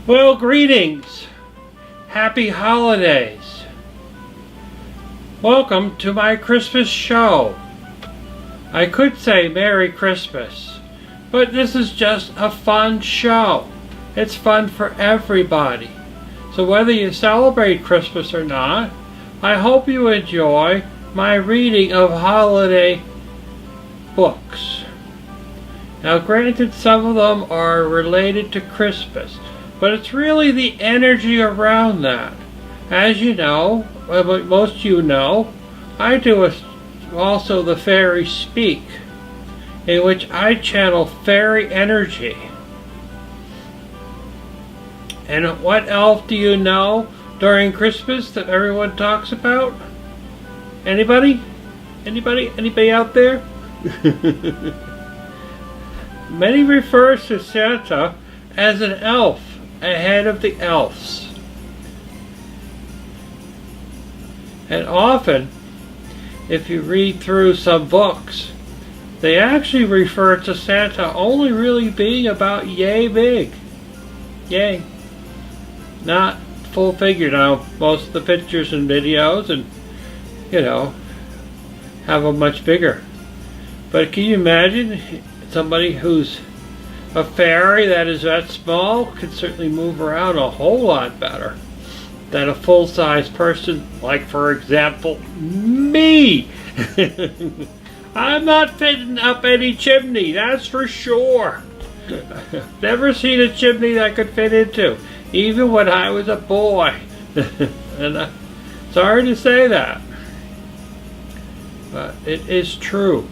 Well, greetings. Happy holidays. Welcome to my Christmas show. I could say Merry Christmas, but this is just a fun show. It's fun for everybody. So whether you celebrate Christmas or not, I hope you enjoy my reading of holiday books. Now granted, some of them are related to Christmas, but it's really the energy around that. As you know, well, most of you know, I do also the Fairy Speak, in which I channel fairy energy. And what elf do you know during Christmas that everyone talks about? Anybody? Anybody out there? Many refers to Santa as an elf ahead of the elves. And often, if you read through some books, they actually refer to Santa only really being about yay big. Yay. Not full figure. Now, most of the pictures and videos and, have them much bigger. But can you imagine somebody who's a fairy that is that small could certainly move around a whole lot better than a full-size person, like, for example, me. I'm not fitting up any chimney, that's for sure. Never seen a chimney that I could fit into, even when I was a boy. And sorry to say that, but it is true.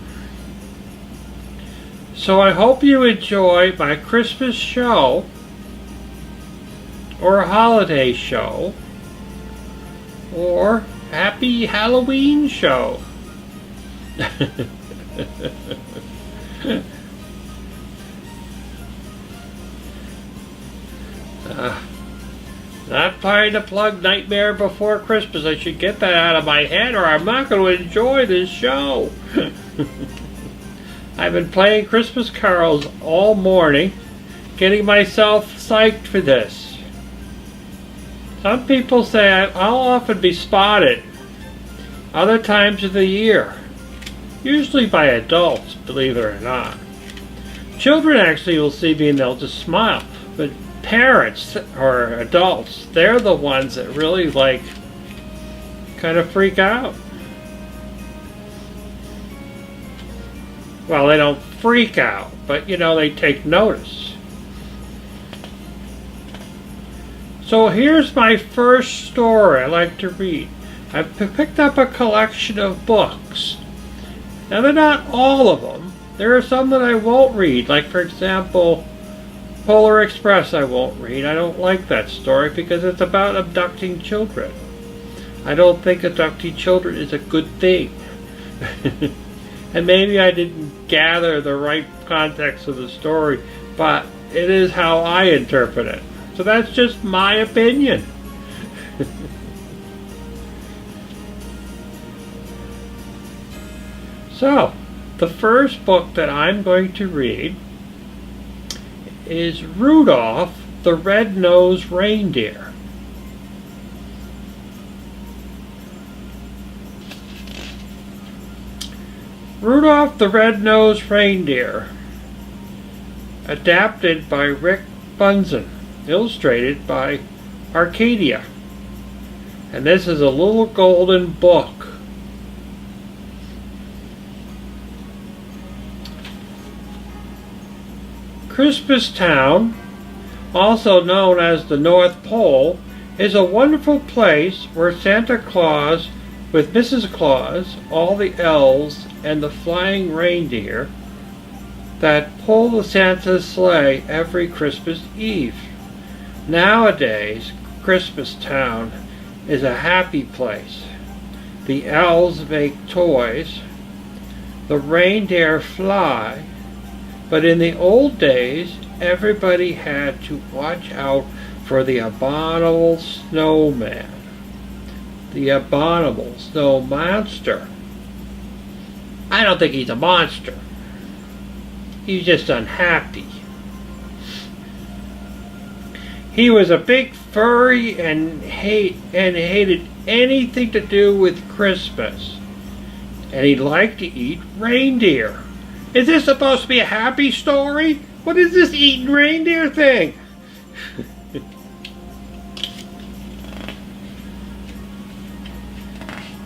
So I hope you enjoy my Christmas show or holiday show or happy Halloween show. Not trying to plug Nightmare Before Christmas. I should get that out of my head or I'm not going to enjoy this show. I've been playing Christmas carols all morning, getting myself psyched for this. Some people say I'll often be spotted other times of the year, usually by adults, believe it or not. Children actually will see me and they'll just smile, but parents or adults, they're the ones that really kind of freak out. Well, they don't freak out, but they take notice. So here's my first story I like to read. I've picked up a collection of books. Now they're not all of them. There are some that I won't read, like for example, Polar Express I won't read. I don't like that story because it's about abducting children. I don't think abducting children is a good thing. And maybe I didn't gather the right context of the story, but it is how I interpret it. So that's just my opinion. So, the first book that I'm going to read is Rudolph the Red-Nosed Reindeer. Rudolph the Red-Nosed Reindeer, adapted by Rick Bunsen, illustrated by Arcadia. And this is a little golden book. Christmas Town, also known as the North Pole, is a wonderful place where Santa Claus with Mrs. Claus, all the elves, and the flying reindeer that pull the Santa's sleigh every Christmas Eve. Nowadays, Christmas Town is a happy place. The elves make toys, the reindeer fly, but in the old days, everybody had to watch out for the abominable snowman. The abominable snow monster. I don't think he's a monster. He's just unhappy. He was a big furry and hated anything to do with Christmas. And he liked to eat reindeer. Is this supposed to be a happy story? What is this eating reindeer thing?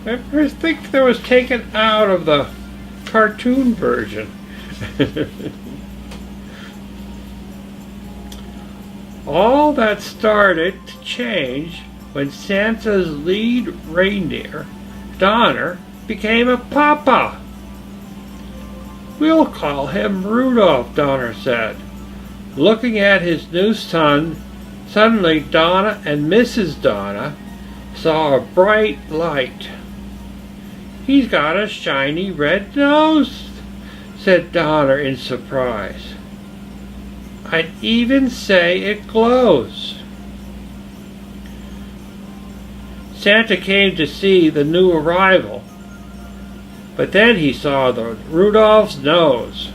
I think that was taken out of the cartoon version. All that started to change when Santa's lead reindeer, Donner, became a papa. "We'll call him Rudolph," Donner said. Looking at his new son, suddenly Donna and Mrs. Donna saw a bright light. "He's got a shiny red nose," said Donner in surprise. "I'd even say it glows." Santa came to see the new arrival, but then he saw the Rudolph's nose.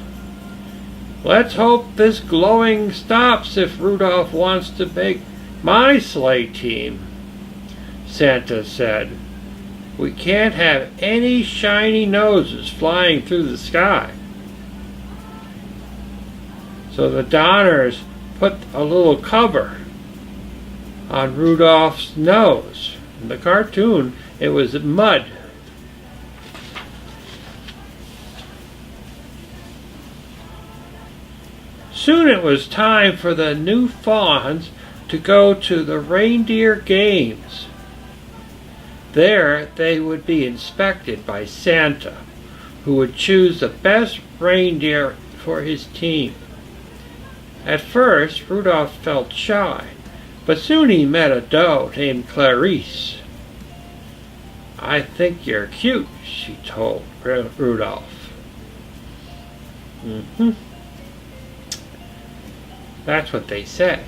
"Let's hope this glowing stops if Rudolph wants to make my sleigh team," Santa said. "We can't have any shiny noses flying through the sky." So the Donners put a little cover on Rudolph's nose. In the cartoon, it was mud. Soon it was time for the new fawns to go to the reindeer games. There they would be inspected by Santa, who would choose the best reindeer for his team. At first, Rudolph felt shy, but soon he met a doe named Clarice. "I think you're cute," she told Rudolph. That's what they say.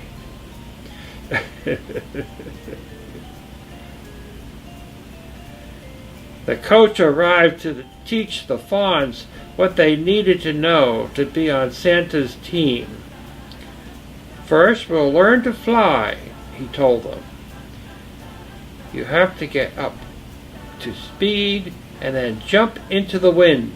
The coach arrived to teach the fawns what they needed to know to be on Santa's team. "First, we'll learn to fly," he told them. "You have to get up to speed and then jump into the wind."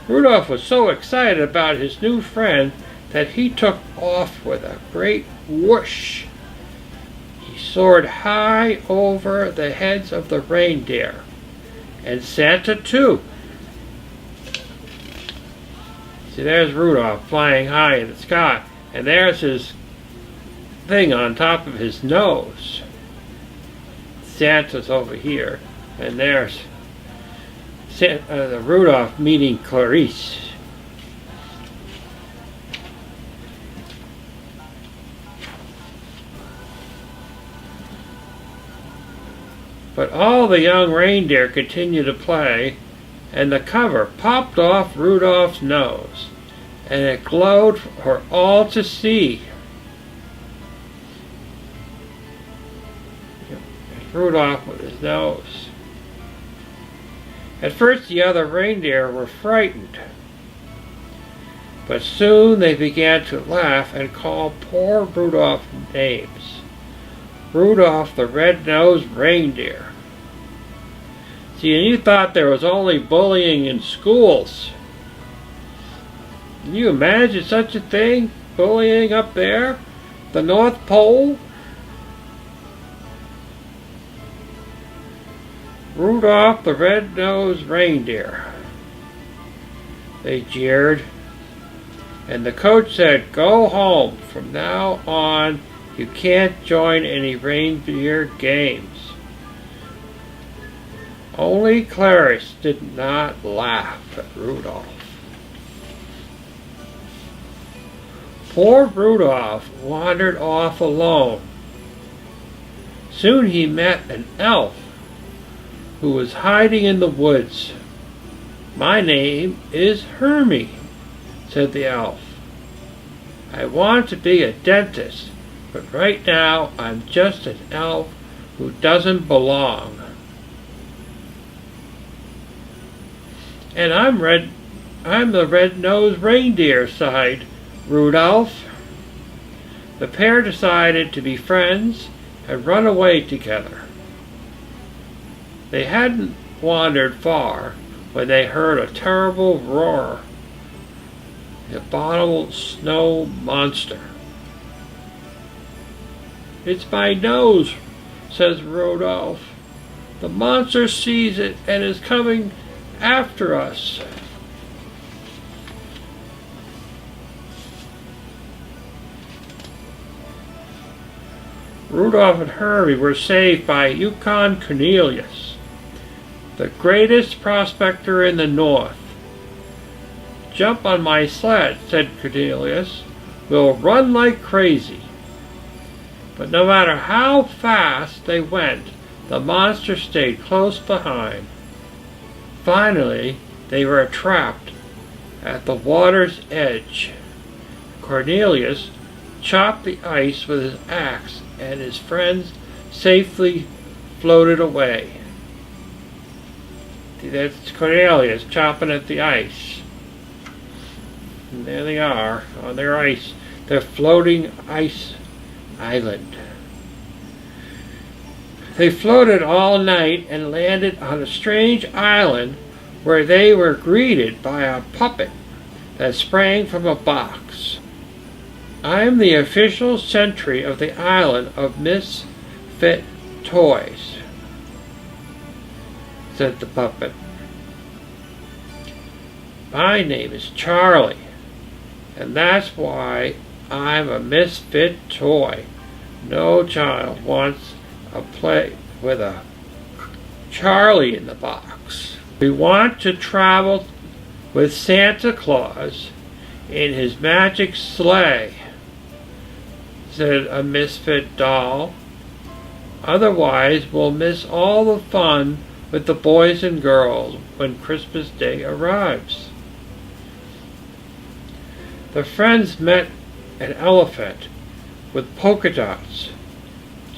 Rudolph was so excited about his new friend that he took off with a great whoosh. He soared high over the heads of the reindeer, and Santa too. See, there's Rudolph flying high in the sky, and there's his thing on top of his nose. Santa's over here, and there's Rudolph meeting Clarice. But all the young reindeer continued to play, and the cover popped off Rudolph's nose, and it glowed for all to see. Rudolph with his nose. At first the other reindeer were frightened, but soon they began to laugh and call poor Rudolph names. Rudolph the red-nosed reindeer. See, and you thought there was only bullying in schools. Can you imagine such a thing? Bullying up there? The North Pole? Rudolph the red-nosed reindeer. They jeered. And the coach said, "Go home. From now on, you can't join any reindeer games." Only Clarice did not laugh at Rudolph. Poor Rudolph wandered off alone. Soon he met an elf who was hiding in the woods. "My name is Hermie," said the elf. "I want to be a dentist, but right now I'm just an elf who doesn't belong." "And I'm the red-nosed reindeer," sighed Rudolph. The pair decided to be friends and run away together. They hadn't wandered far when they heard a terrible roar. The abominable snow monster. "It's my nose," says Rudolph. "The monster sees it and is coming after us." Rudolph and Hermie were saved by Yukon Cornelius, the greatest prospector in the north. "Jump on my sled," said Cornelius. "We'll run like crazy." But no matter how fast they went, the monster stayed close behind. Finally, they were trapped at the water's edge. Cornelius chopped the ice with his axe, and his friends safely floated away. That's Cornelius chopping at the ice. And there they are on their ice, their floating ice island. They floated all night and landed on a strange island where they were greeted by a puppet that sprang from a box. "I am the official sentry of the island of misfit toys," said the puppet. "My name is Charlie, and that's why I'm a misfit toy. No child wants a play with a Charlie in the box. We want to travel with Santa Claus in his magic sleigh," said a misfit doll. "Otherwise we'll miss all the fun with the boys and girls when Christmas Day arrives." The friends met an elephant with polka dots,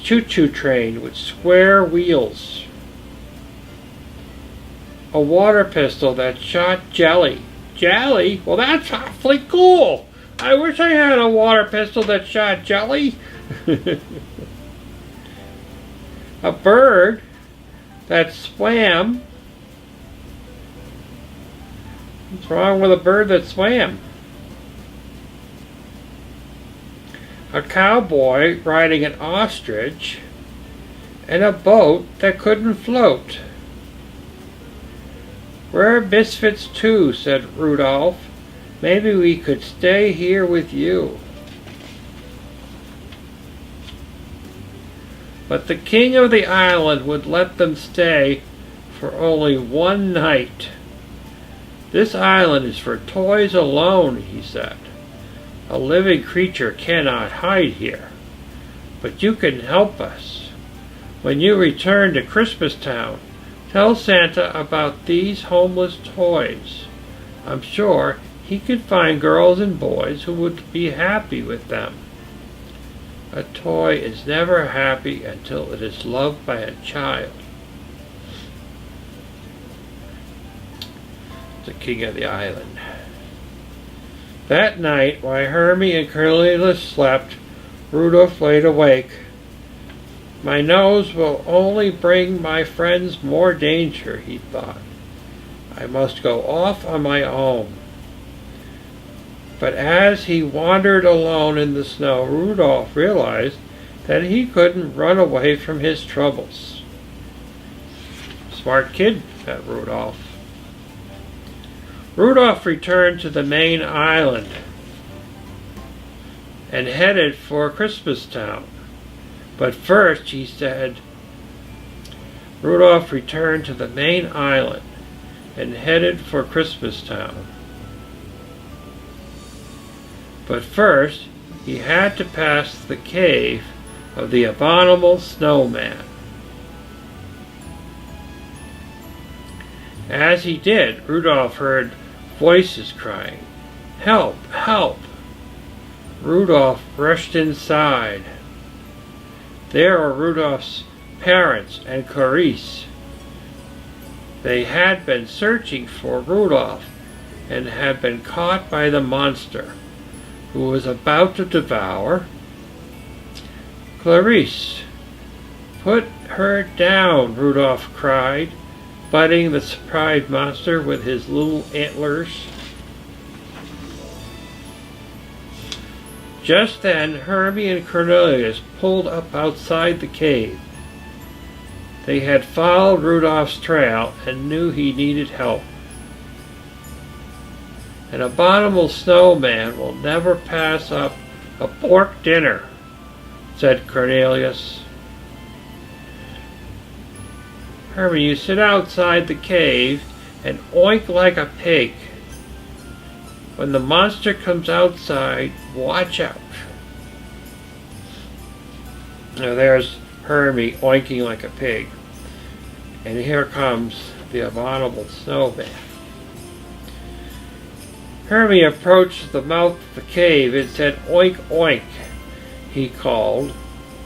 choo-choo train with square wheels, a water pistol that shot jelly. Jelly? Well, that's awfully cool. I wish I had a water pistol that shot jelly. A bird that swam. What's wrong with a bird that swam? A cowboy riding an ostrich, and a boat that couldn't float. "We're misfits too," said Rudolph. "Maybe we could stay here with you." But the king of the island would let them stay for only one night. "This island is for toys alone," he said. "A living creature cannot hide here. But you can help us. When you return to Christmas Town, tell Santa about these homeless toys. I'm sure he could find girls and boys who would be happy with them." A toy is never happy until it is loved by a child. The king of the island. That night, while Hermie and Cornelius slept, Rudolph laid awake. "My nose will only bring my friends more danger," he thought. "I must go off on my own." But as he wandered alone in the snow, Rudolph realized that he couldn't run away from his troubles. Smart kid, that Rudolph. Rudolph returned to the main island and headed for Christmas Town. But first, he said, Rudolph returned to the main island and headed for Christmas Town. But first, he had to pass the cave of the abominable snowman. As he did, Rudolph heard voices crying, "Help! Help!" Rudolph rushed inside. There were Rudolph's parents and Clarice. They had been searching for Rudolph and had been caught by the monster, who was about to devour Clarice, put her down, Rudolph cried, butting the surprised monster with his little antlers. Just then, Hermie and Cornelius pulled up outside the cave. They had followed Rudolph's trail and knew he needed help. An abominable snowman will never pass up a pork dinner, said Cornelius. Hermie, you sit outside the cave and oink like a pig. When the monster comes outside, watch out. Now there's Hermie oinking like a pig. And here comes the abominable snowman. Hermie approached the mouth of the cave and said, "Oink, oink," he called,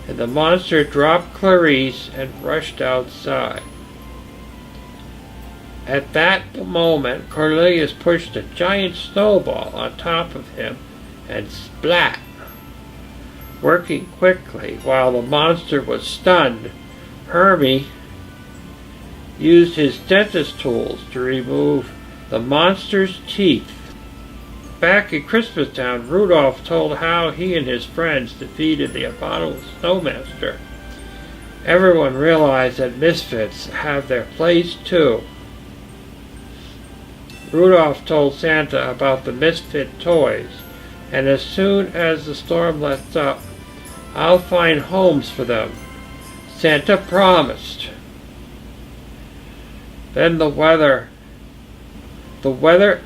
and the monster dropped Clarice and rushed outside. At that moment, Cornelius pushed a giant snowball on top of him and splat. Working quickly while the monster was stunned, Hermie used his dentist tools to remove the monster's teeth. Back in Christmastown, Rudolph told how he and his friends defeated the abominable snowmaster. Everyone realized that misfits have their place too. Rudolph told Santa about the misfit toys, and as soon as the storm lets up, I'll find homes for them. Santa promised. Then the weather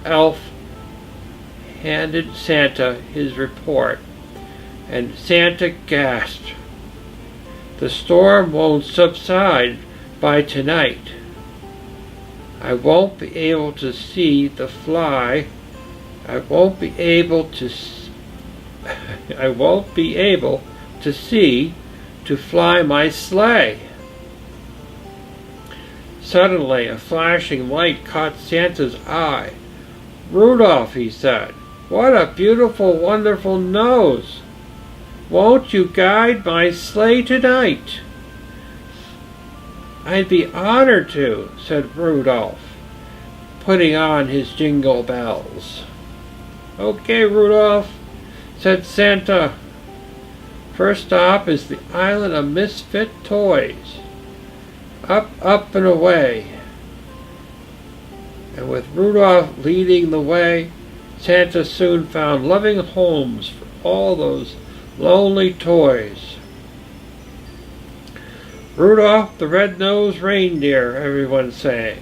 elf handed Santa his report, and Santa gasped. The storm won't subside by tonight. I won't be able to see to fly. I won't be able to see to fly my sleigh. Suddenly, a flashing light caught Santa's eye. "Rudolph," he said, "what a beautiful, wonderful nose! Won't you guide my sleigh tonight?" "I'd be honored to," said Rudolph, putting on his jingle bells. "Okay, Rudolph," said Santa. "First stop is the island of misfit toys. Up, up, and away." And with Rudolph leading the way, Santa soon found loving homes for all those lonely toys. "Rudolph the Red-Nosed Reindeer," everyone sang.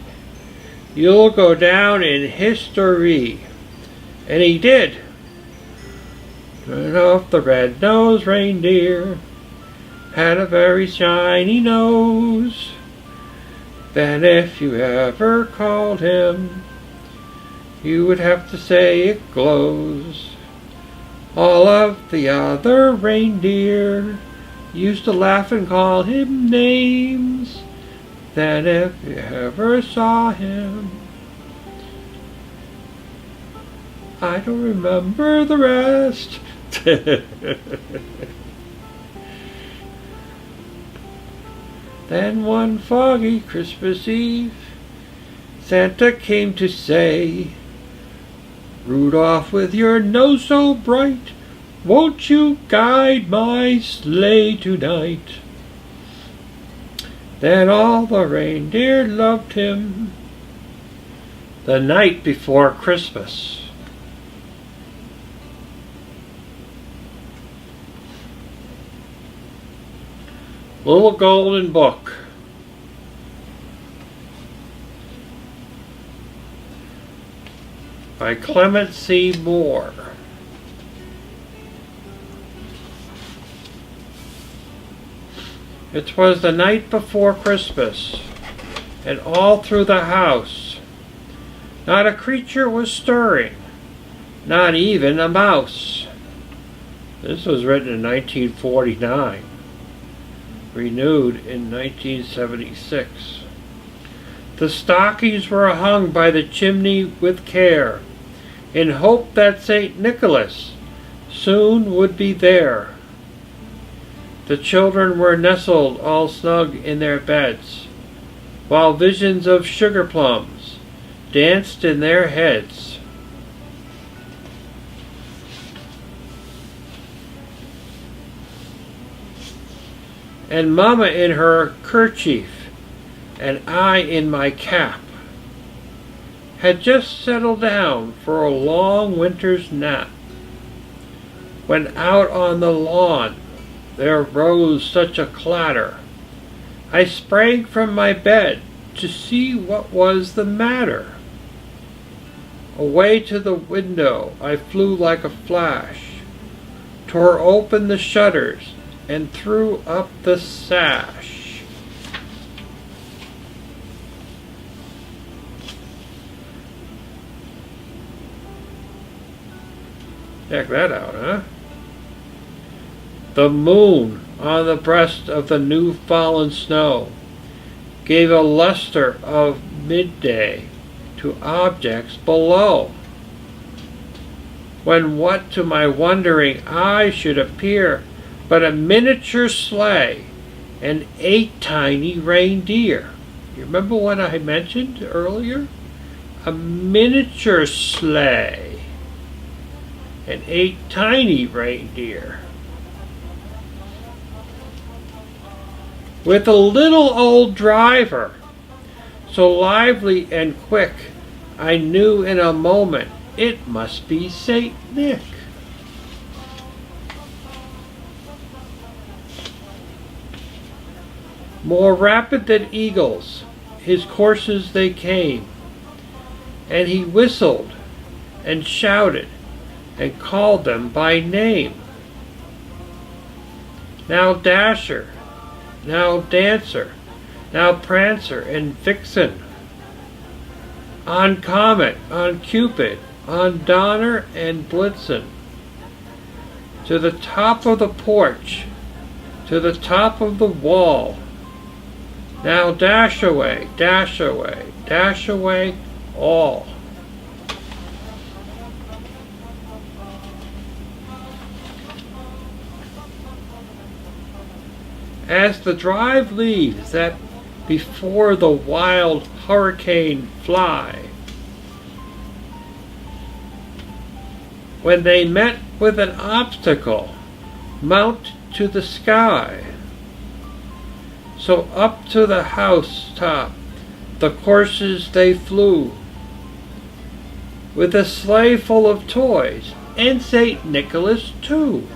"You'll go down in history." And he did. Rudolph the Red-Nosed Reindeer had a very shiny nose. Then if you ever called him, you would have to say it glows. All of the other reindeer used to laugh and call him names. Then if you ever saw him, I don't remember the rest. Then one foggy Christmas Eve, Santa came to say, "Rudolph, with your nose so bright, won't you guide my sleigh tonight?" Then all the reindeer loved him. The night before Christmas. Little Golden Book. By Clement C. Moore. It was the night before Christmas, and all through the house not a creature was stirring, not even a mouse. This was written in 1949, renewed in 1976. The stockings were hung by the chimney with care, in hope that St. Nicholas soon would be there. The children were nestled all snug in their beds, while visions of sugar plums danced in their heads. And Mama in her kerchief, and I in my cap, had just settled down for a long winter's nap, when out on the lawn there rose such a clatter. I sprang from my bed to see what was the matter. Away to the window I flew like a flash, tore open the shutters, and threw up the sash. Check that out, huh? The moon on the breast of the new fallen snow gave a luster of midday to objects below, when what to my wondering eye should appear but a miniature sleigh and 8 tiny reindeer. You remember what I mentioned earlier? A miniature sleigh and 8 tiny reindeer. With a little old driver, so lively and quick, I knew in a moment it must be Saint Nick. More rapid than eagles, his courses they came, and he whistled and shouted and called them by name. Now Dasher, now Dancer, now Prancer and Vixen, on Comet, on Cupid, on Donner and Blitzen, to the top of the porch, to the top of the wall. Now dash away, dash away, dash away all. As the drive leaves that before the wild hurricane fly, when they met with an obstacle, mount to the sky. So up to the house top the courses they flew, with a sleigh full of toys, and St. Nicholas too.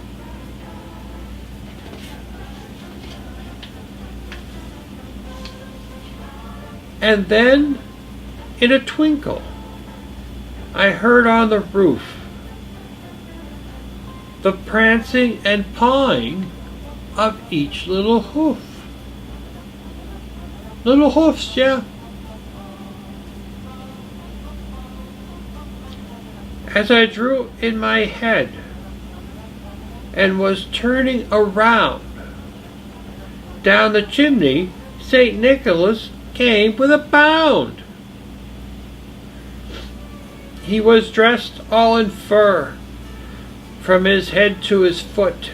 And then, in a twinkle, I heard on the roof the prancing and pawing of each little hoof. Little hoofs, yeah. As I drew in my head and was turning around, down the chimney St. Nicholas came with a bound. He was dressed all in fur, from his head to his foot,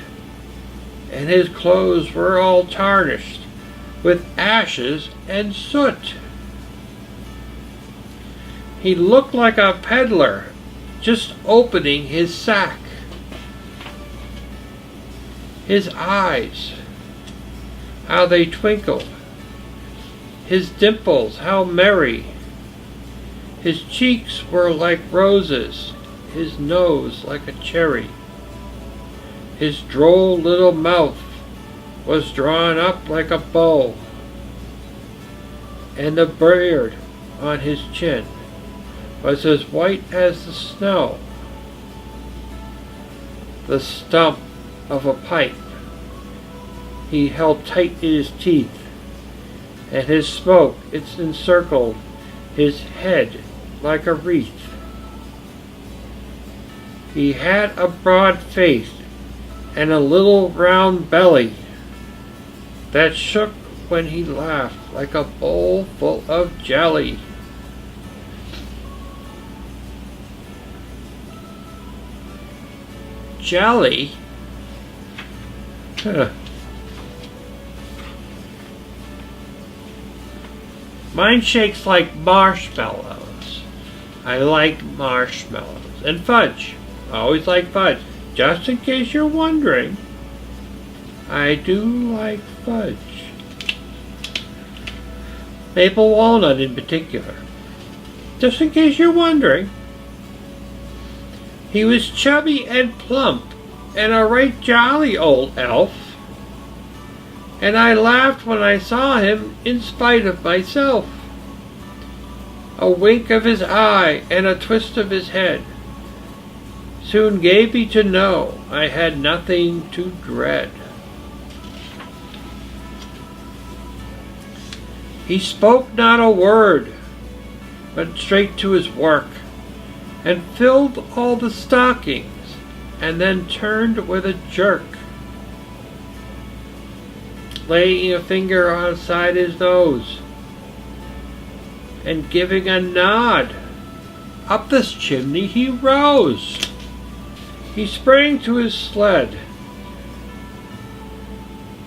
and his clothes were all tarnished with ashes and soot. He looked like a peddler just opening his sack. His eyes, how they twinkled. His dimples, how merry. His cheeks were like roses, his nose like a cherry. His droll little mouth was drawn up like a bow, and the beard on his chin was as white as the snow. The stump of a pipe he held tight in his teeth, and his smoke it encircled his head like a wreath. He had a broad face and a little round belly that shook when he laughed like a bowl full of jelly. Jelly? Mine shakes like marshmallows. I like marshmallows. And fudge. I always like fudge. Just in case you're wondering, I do like fudge. Maple walnut in particular. Just in case you're wondering. He was chubby and plump and a right jolly old elf. And I laughed when I saw him in spite of myself. A wink of his eye and a twist of his head soon gave me to know I had nothing to dread. He spoke not a word, went straight to his work, and filled all the stockings, and then turned with a jerk, laying a finger outside his nose, and giving a nod. Up this chimney he rose. He sprang to his sled.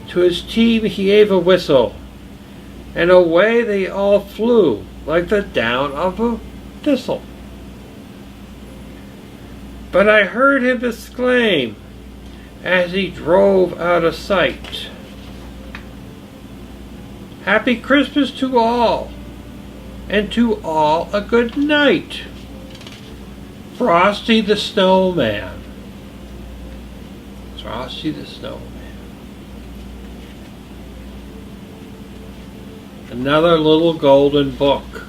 To his team he gave a whistle, and away they all flew like the down of a thistle. But I heard him exclaim as he drove out of sight, "Happy Christmas to all, and to all a good night." Frosty the Snowman. Frosty the Snowman. Another little golden book.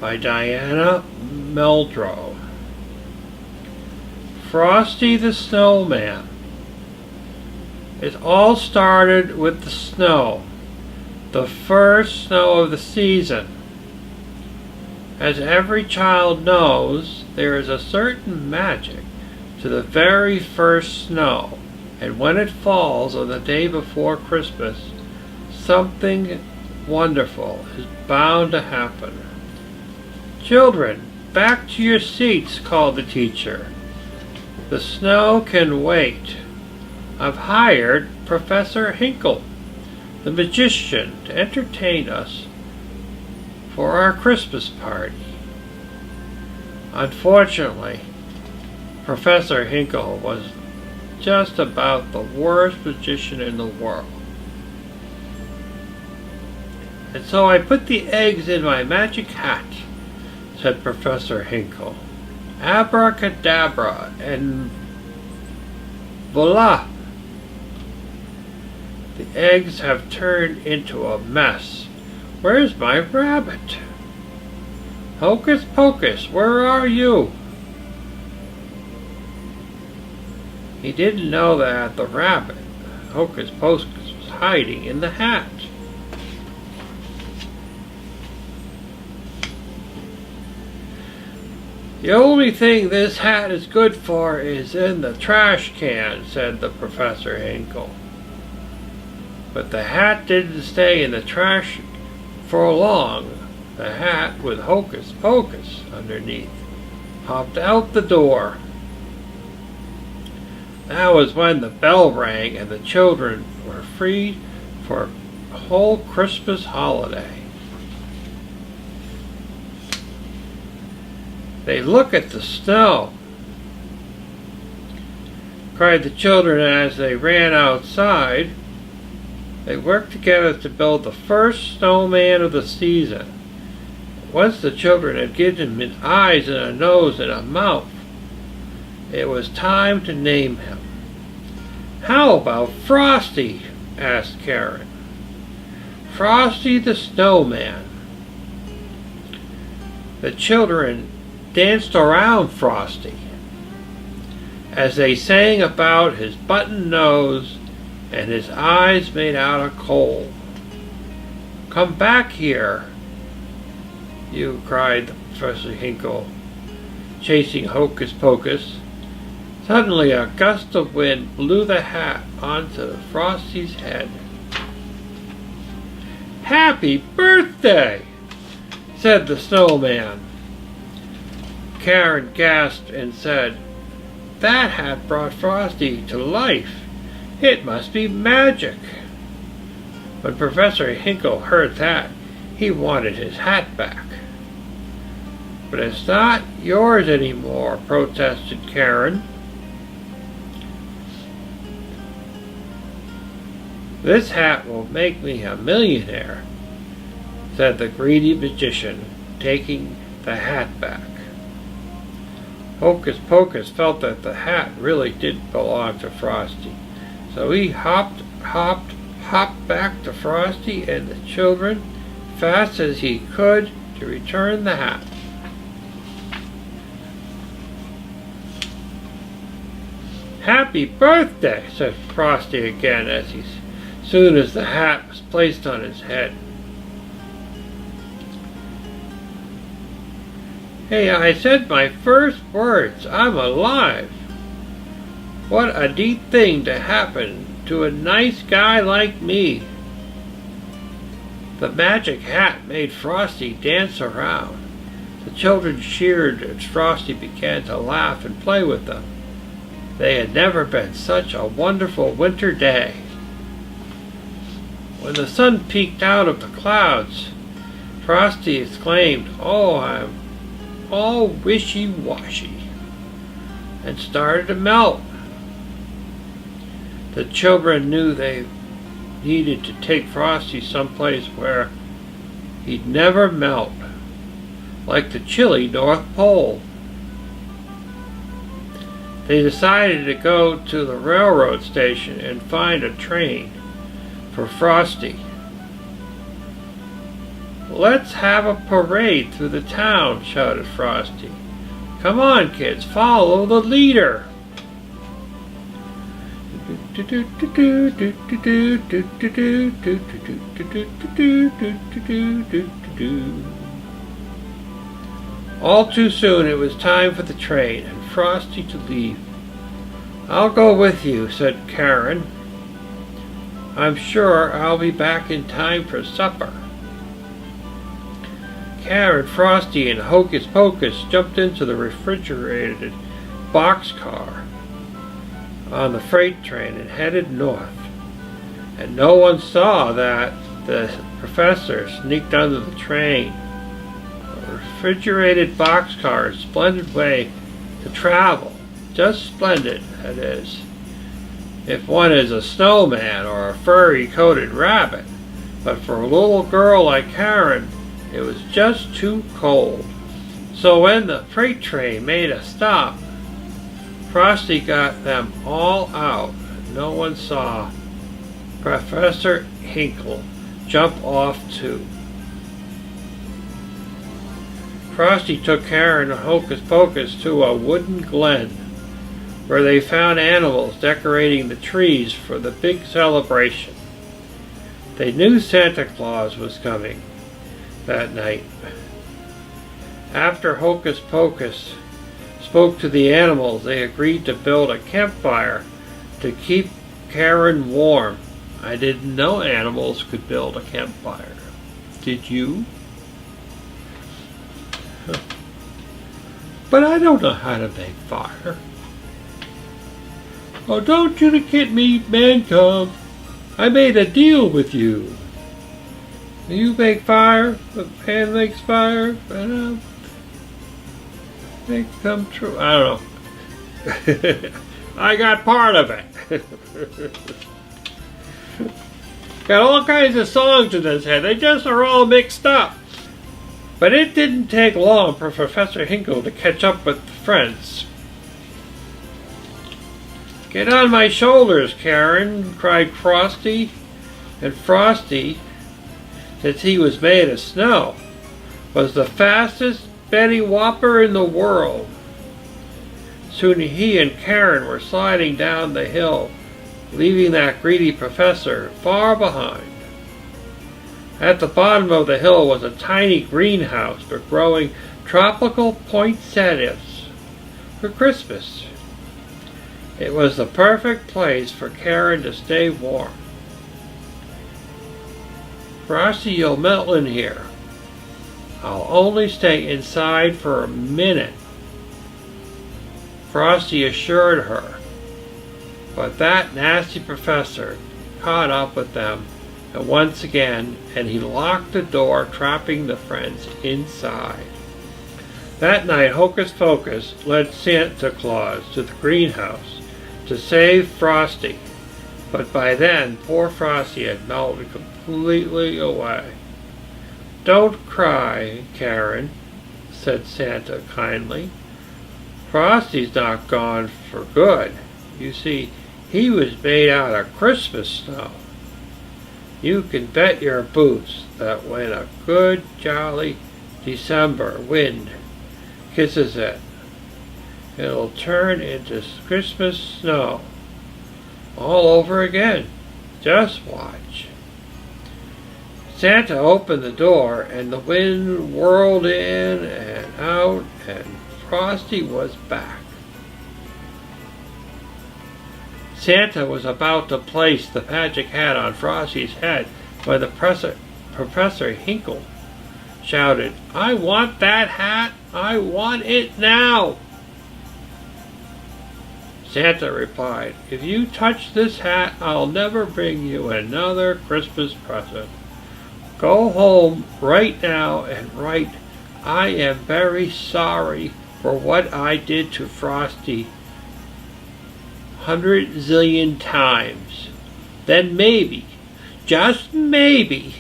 By Diana Meldrew. Frosty the Snowman. It all started with the snow, the first snow of the season. As every child knows, there is a certain magic to the very first snow, and when it falls on the day before Christmas, something wonderful is bound to happen. "Children, back to your seats," called the teacher. "The snow can wait. I've hired Professor Hinkle, the magician, to entertain us for our Christmas party." Unfortunately, Professor Hinkle was just about the worst magician in the world. "And so I put the eggs in my magic hat," said Professor Hinkle. "Abracadabra, and voila! The eggs have turned into a mess. Where's my rabbit? Hocus Pocus, where are you?" He didn't know that the rabbit, Hocus Pocus, was hiding in the hat. "The only thing this hat is good for is in the trash can," said the Professor Hinkle. But the hat didn't stay in the trash for long. The hat with Hocus Pocus underneath hopped out the door. That was when the bell rang and the children were free for a whole Christmas holiday. "They look at the snow," cried the children as they ran outside. They worked together to build the first snowman of the season. Once the children had given him eyes and a nose and a mouth, it was time to name him. "How about Frosty?" asked Karen. "Frosty the Snowman." The children danced around Frosty as they sang about his button nose and his eyes made out of coal. "Come back here, you," cried Professor Hinkle, chasing Hocus Pocus. Suddenly a gust of wind blew the hat onto Frosty's head. "Happy birthday!" said the snowman. Karen gasped and said, "That hat brought Frosty to life. It must be magic. When Professor Hinkle heard that, he wanted his hat back. But it's not yours anymore, protested Karen. This hat will make me a millionaire, said the greedy magician, taking the hat back. Hocus Pocus felt that the hat really did belong to Frosty, so he hopped back to Frosty and the children fast as he could to return the hat. Happy birthday, said Frosty again as soon as the hat was placed on his head. Hey, I said my first words. I'm alive. What a neat thing to happen to a nice guy like me. The magic hat made Frosty dance around. The children cheered as Frosty began to laugh and play with them. They had never been such a wonderful winter day. When the sun peeked out of the clouds, Frosty exclaimed, "Oh, I'm all wishy-washy," and started to melt. The children knew they needed to take Frosty someplace where he'd never melt, like the chilly North Pole. They decided to go to the railroad station and find a train for Frosty. "Let's have a parade through the town," shouted Frosty. "Come on, kids, follow the leader." All too soon it was time for the train and Frosty to leave. "I'll go with you," said Karen. "I'm sure I'll be back in time for supper." Karen, Frosty, and Hocus Pocus jumped into the refrigerated boxcar on the freight train and headed north. And no one saw that the professor sneaked under the train. A refrigerated boxcar is a splendid way to travel. Just splendid, that is, if one is a snowman or a furry-coated rabbit. But for a little girl like Karen, it was just too cold. So when the freight train made a stop, Frosty got them all out. No one saw Professor Hinkle jump off too. Frosty took Karen and Hocus Pocus to a wooden glen where they found animals decorating the trees for the big celebration. They knew Santa Claus was coming that night. After Hocus Pocus spoke to the animals, they agreed to build a campfire to keep Karen warm. I didn't know animals could build a campfire. Did you? But I don't know how to make fire. Oh, don't you get me, man, come. I made a deal with you. You make fire, the pan makes fire, and make it come true. I don't know. I got part of it. Got all kinds of songs in his head. They just are all mixed up. But it didn't take long for Professor Hinkle to catch up with the friends. "Get on my shoulders, Karen," cried Frosty. And Frosty, since he was made of snow, was the fastest Betty Whopper in the world. Soon he and Karen were sliding down the hill, leaving that greedy professor far behind. At the bottom of the hill was a tiny greenhouse for growing tropical poinsettias for Christmas. It was the perfect place for Karen to stay warm. "Frosty, you'll melt in here. I'll only stay inside for a minute," Frosty assured her. But that nasty professor caught up with them and once again, and he locked the door, trapping the friends inside. That night, Hocus Pocus led Santa Claus to the greenhouse to save Frosty, but by then, poor Frosty had melted completely away. "Don't cry, Karen," said Santa kindly. "Frosty's not gone for good. You see, he was made out of Christmas snow. You can bet your boots that when a good, jolly December wind kisses it, it'll turn into Christmas snow all over again. Just watch." Santa opened the door, and the wind whirled in and out, and Frosty was back. Santa was about to place the magic hat on Frosty's head when Professor Hinkle shouted, "I want that hat! I want it now!" Santa replied, "If you touch this hat, I'll never bring you another Christmas present. Go home right now and write, 'I am very sorry for what I did to Frosty,' 100 zillion times. Then maybe, just maybe,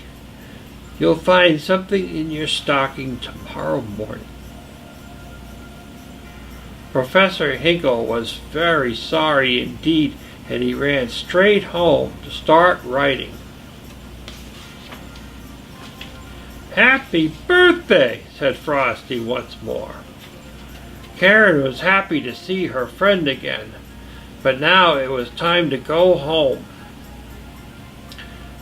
you'll find something in your stocking tomorrow morning." Professor Hinkle was very sorry indeed, and he ran straight home to start writing. "Happy birthday," said Frosty once more. Karen was happy to see her friend again, but now it was time to go home.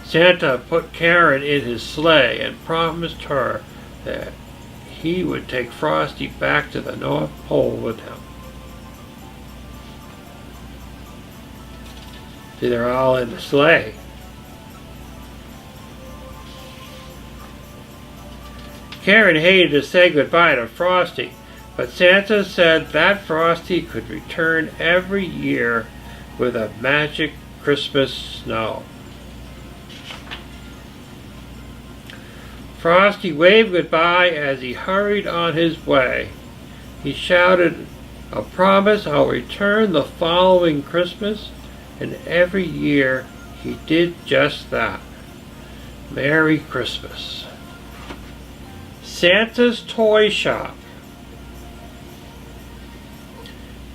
Santa put Karen in his sleigh and promised her that he would take Frosty back to the North Pole with him. See, they're all in the sleigh. Karen hated to say goodbye to Frosty, but Santa said that Frosty could return every year with a magic Christmas snow. Frosty waved goodbye as he hurried on his way. He shouted, "I promise I'll return the following Christmas," and every year he did just that. Merry Christmas. Santa's Toy Shop.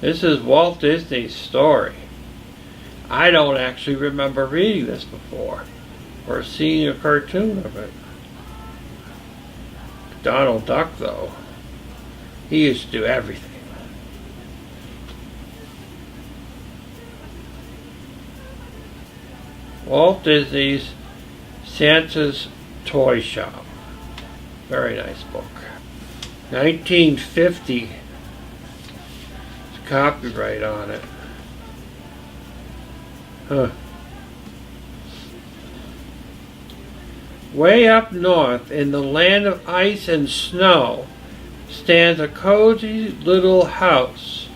This is Walt Disney's story. I don't actually remember reading this before or seeing a cartoon of it. Donald Duck, though, he used to do everything. Walt Disney's Santa's Toy Shop. Very nice book. 1950. There's copyright on it. Huh. Way up north in the land of ice and snow stands a cozy little house,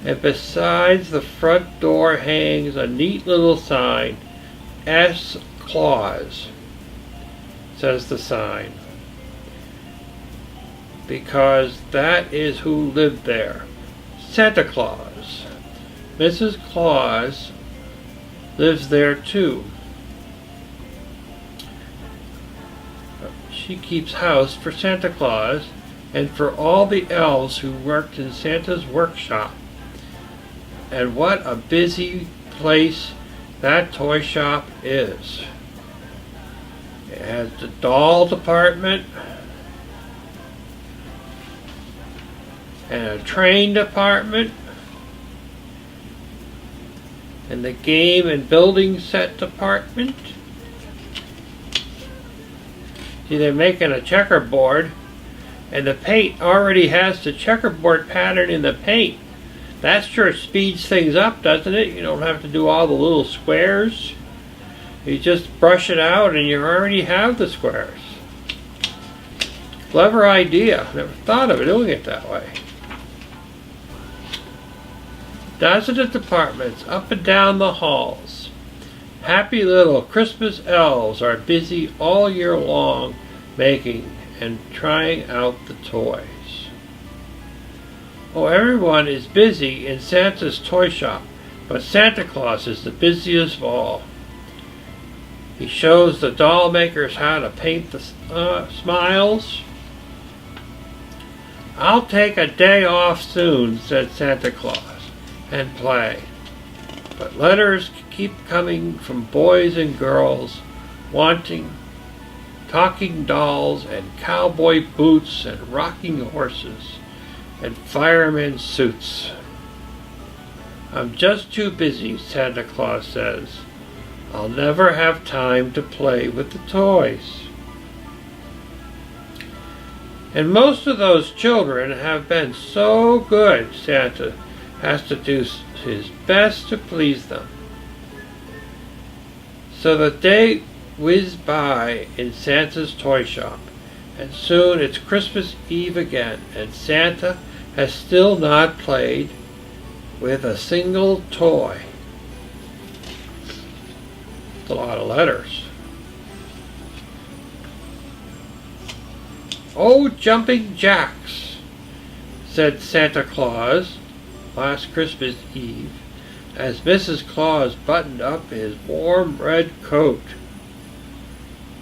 and besides the front door hangs a neat little sign, "S. Claus," says the sign, because that is who lived there, Santa Claus. Mrs. Claus lives there too. She keeps house for Santa Claus and for all the elves who worked in Santa's workshop. And what a busy place that toy shop is. It has the doll department and a train department and the game and building set department. See, they're making a checkerboard, and the paint already has the checkerboard pattern in the paint. That sure speeds things up, doesn't it? You don't have to do all the little squares. You just brush it out and you already have the squares. Clever idea. Never thought of doing it that way. Dozens of departments up and down the halls. Happy little Christmas elves are busy all year long making and trying out the toys. Oh, everyone is busy in Santa's toy shop, but Santa Claus is the busiest of all. He shows the doll makers how to paint the smiles. "I'll take a day off soon," said Santa Claus, "and play." But letters keep coming from boys and girls wanting talking dolls and cowboy boots and rocking horses and firemen's suits. "I'm just too busy," Santa Claus says. "I'll never have time to play with the toys." And most of those children have been so good, Santa has to do his best to please them. So the day whizzed by in Santa's toy shop, and soon it's Christmas Eve again, and Santa has still not played with a single toy. It's a lot of letters. "Oh, jumping jacks," said Santa Claus last Christmas Eve, as Mrs. Claus buttoned up his warm red coat.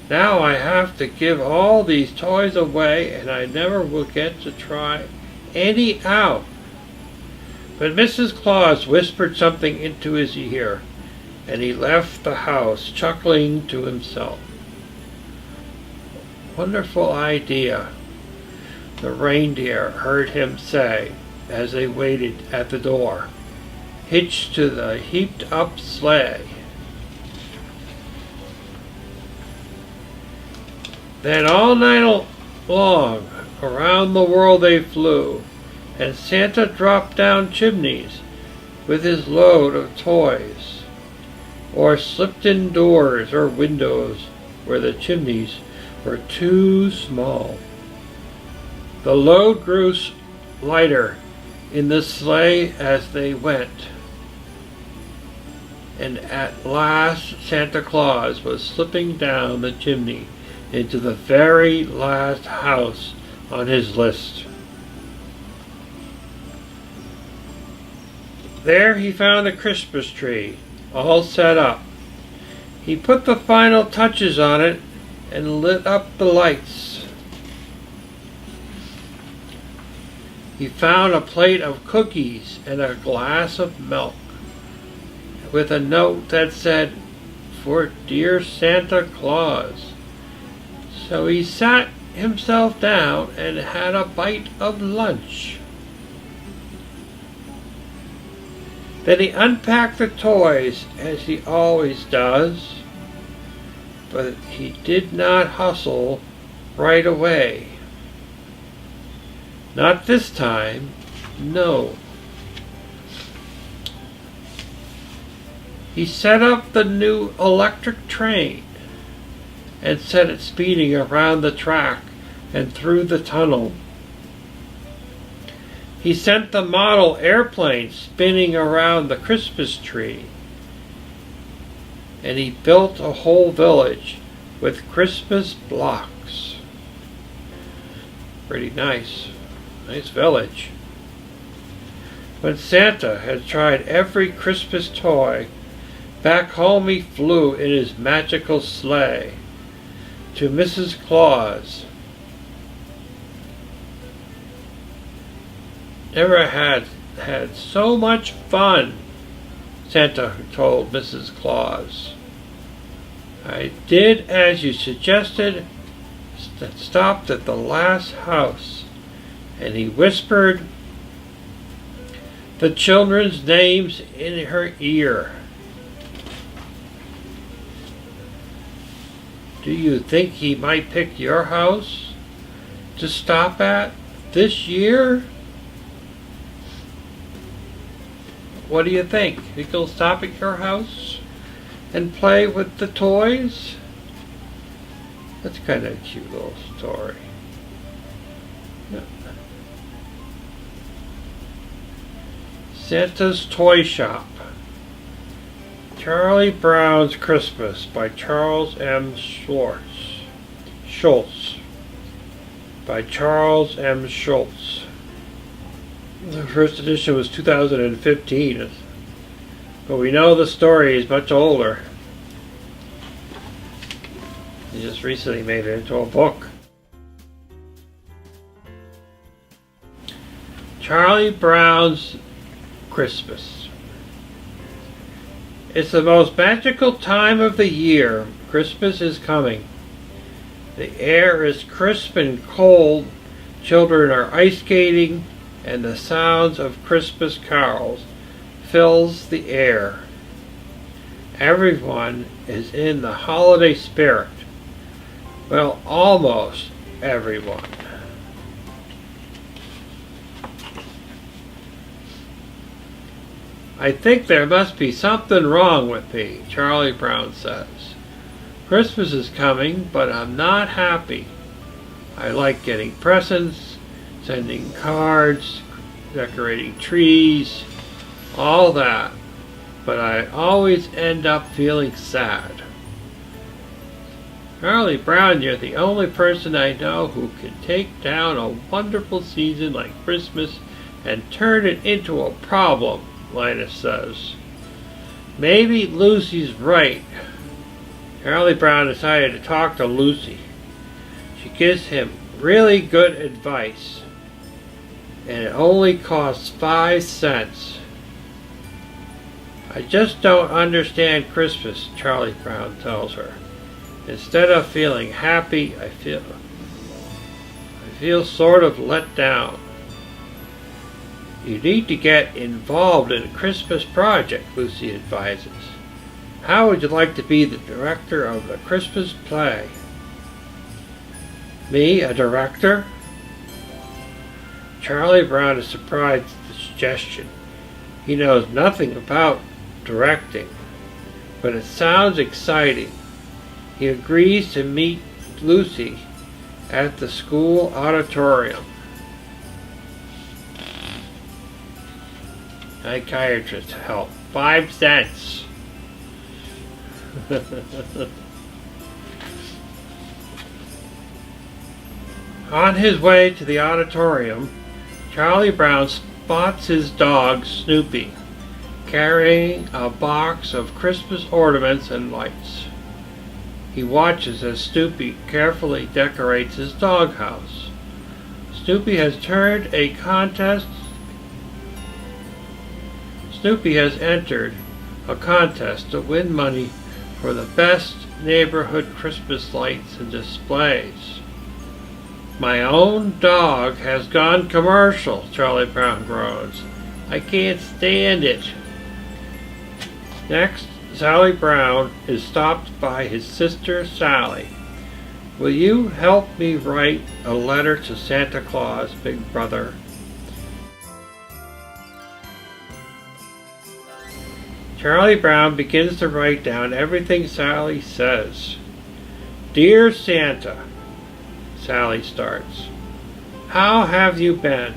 "Now I have to give all these toys away, and I never will get to try any out." But Mrs. Claus whispered something into his ear, and he left the house chuckling to himself. "Wonderful idea," the reindeer heard him say as they waited at the door, hitched to the heaped-up sleigh. Then all night long around the world they flew, and Santa dropped down chimneys with his load of toys, or slipped in doors or windows where the chimneys were too small. The load grew lighter in the sleigh as they went, and at last Santa Claus was slipping down the chimney into the very last house on his list. There he found a Christmas tree, all set up. He put the final touches on it and lit up the lights. He found a plate of cookies and a glass of milk, with a note that said, "For dear Santa Claus." So he sat himself down and had a bite of lunch. Then he unpacked the toys, as he always does, but he did not hustle right away. Not this time, no. He set up the new electric train and set it speeding around the track and through the tunnel. He sent the model airplane spinning around the Christmas tree, and he built a whole village with Christmas blocks. Pretty nice. Nice village. When Santa had tried every Christmas toy, back home he flew in his magical sleigh to Mrs. Claus. Never had so much fun, Santa told Mrs. Claus. "I did as you suggested, stopped at the last house," and he whispered the children's names in her ear. "Do you think he might pick your house to stop at this year?" What do you think? Think he'll stop at your house and play with the toys? That's kind of a cute little story. Yeah. Santa's Toy Shop. Charlie Brown's Christmas by Charles M. Schultz. By Charles M. Schultz. The first edition was 2015, but we know the story is much older. He just recently made it into a book. Charlie Brown's Christmas. It's the most magical time of the year. Christmas is coming. The air is crisp and cold. Children are ice skating, and the sounds of Christmas carols fills the air. Everyone is in the holiday spirit. Well, almost everyone. I think there must be something wrong with me, Charlie Brown says. Christmas is coming, but I'm not happy. I like getting presents, sending cards, decorating trees, all that, but I always end up feeling sad. Charlie Brown, you're the only person I know who can take down a wonderful season like Christmas and turn it into a problem, Linus says. Maybe Lucy's right. Charlie Brown decided to talk to Lucy. She gives him really good advice, and it only costs 5 cents. I just don't understand Christmas, Charlie Brown tells her. Instead of feeling happy, I feel sort of let down. You need to get involved in a Christmas project, Lucy advises. How would you like to be the director of the Christmas play? Me, a director? Charlie Brown is surprised at the suggestion. He knows nothing about directing, but it sounds exciting. He agrees to meet Lucy at the school auditorium. Psychiatrist help. 5 cents. On his way to the auditorium, Charlie Brown spots his dog Snoopy carrying a box of Christmas ornaments and lights. He watches as Snoopy carefully decorates his doghouse. Snoopy has entered a contest to win money for the best neighborhood Christmas lights and displays. My own dog has gone commercial, Charlie Brown groans. I can't stand it. Next, Charlie Brown is stopped by his sister Sally. Will you help me write a letter to Santa Claus, big brother? Charlie Brown begins to write down everything Sally says. Dear Santa, Sally starts. How have you been?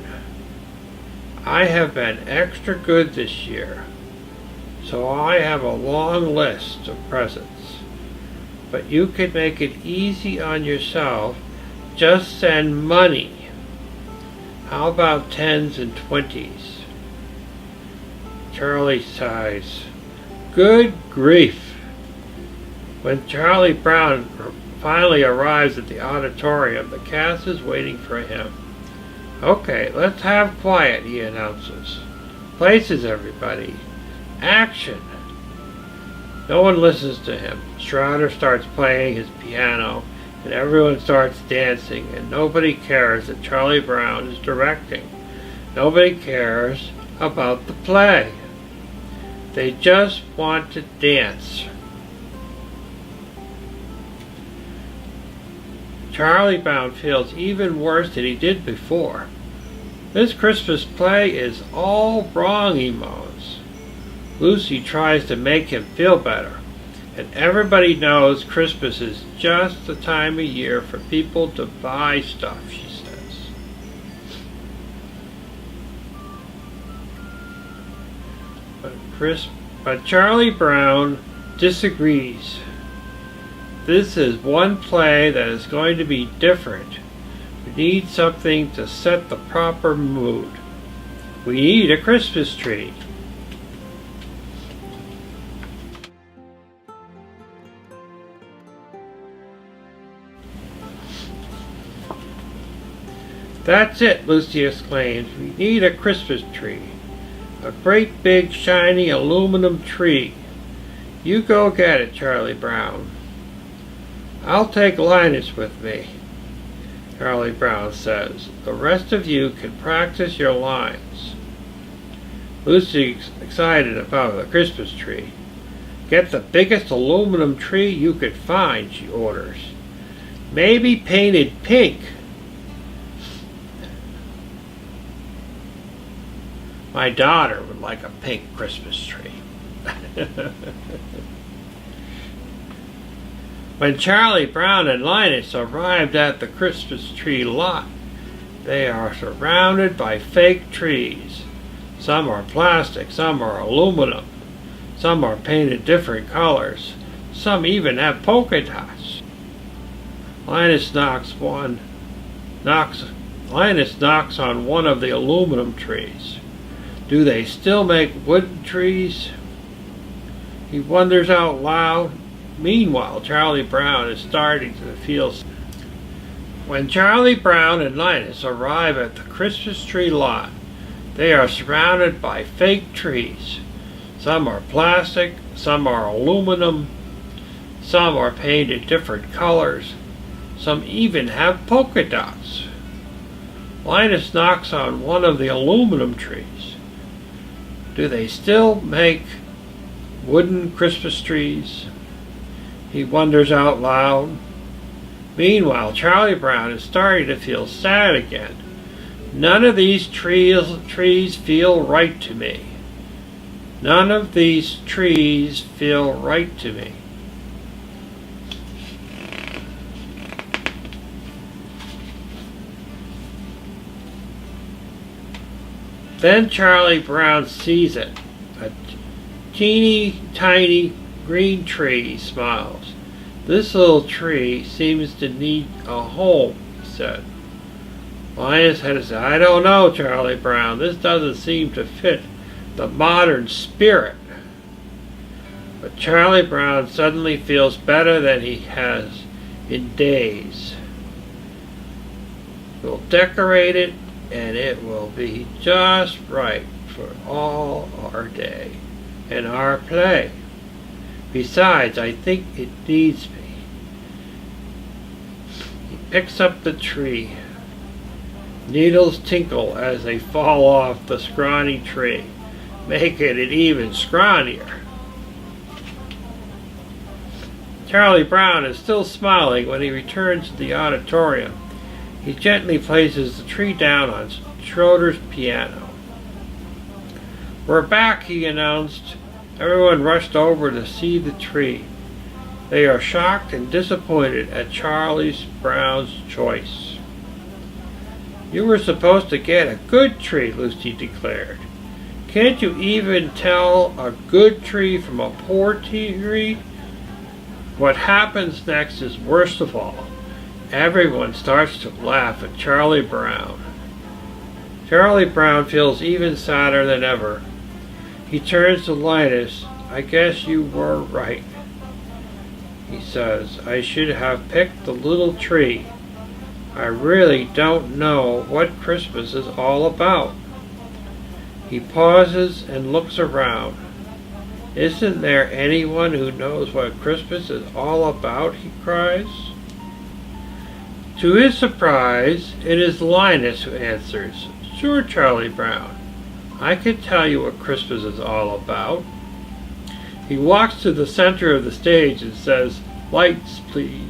I have been extra good this year, so I have a long list of presents. But you can make it easy on yourself. Just send money. How about 10s and 20s? Charlie sighs. Good grief. When Charlie Brown finally arrives at the auditorium, the cast is waiting for him. Okay, let's have quiet, he announces. Places, everybody. Action. No one listens to him. Schroeder starts playing his piano, and everyone starts dancing, and nobody cares that Charlie Brown is directing. Nobody cares about the play. They just want to dance. Charlie Brown feels even worse than he did before. This Christmas play is all wrong, he moans. Lucy tries to make him feel better, and everybody knows Christmas is just the time of year for people to buy stuff, she says. But Charlie Brown disagrees. This is one play that is going to be different. We need something to set the proper mood. We need a Christmas tree. That's it, Lucy exclaims. We need a Christmas tree. A great big shiny aluminum tree. You go get it, Charlie Brown. I'll take Linus with me, Charlie Brown says. The rest of you can practice your lines. Lucy's excited about the Christmas tree. Get the biggest aluminum tree you could find, she orders. Maybe painted pink. My daughter would like a pink Christmas tree. When Charlie Brown and Linus arrived at the Christmas tree lot, they are surrounded by fake trees. Some are plastic, some are aluminum, some are painted different colors, some even have polka dots. Linus knocks on one of the aluminum trees. Do they still make wooden trees? He wonders out loud. Meanwhile, Charlie Brown is starting to feel. When Charlie Brown and Linus arrive at the Christmas tree lot, they are surrounded by fake trees. Some are plastic, some are aluminum, some are painted different colors, some even have polka dots. Linus knocks on one of the aluminum trees. Do they still make wooden Christmas trees? He wonders out loud. Meanwhile, Charlie Brown is starting to feel sad again. None of these trees feel right to me. None of these trees feel right to me. Then Charlie Brown sees it. A teeny tiny green tree smiles. This little tree seems to need a home, he said. Linus had to say, I don't know, Charlie Brown. This doesn't seem to fit the modern spirit. But Charlie Brown suddenly feels better than he has in days. We'll decorate it, and it will be just right for all our day and our play. Besides, I think it needs me. He picks up the tree. Needles tinkle as they fall off the scrawny tree, making it even scrawnier. Charlie Brown is still smiling when he returns to the auditorium. He gently places the tree down on Schroeder's piano. We're back, he announced. Everyone rushed over to see the tree. They are shocked and disappointed at Charlie Brown's choice. You were supposed to get a good tree, Lucy declared. Can't you even tell a good tree from a poor tree? What happens next is worst of all. Everyone starts to laugh at Charlie Brown. Charlie Brown feels even sadder than ever. He turns to Linus. I guess you were right, he says. I should have picked the little tree. I really don't know what Christmas is all about. He pauses and looks around. Isn't there anyone who knows what Christmas is all about? He cries. To his surprise, it is Linus who answers. Sure, Charlie Brown. I can tell you what Christmas is all about. He walks to the center of the stage and says, Lights, please.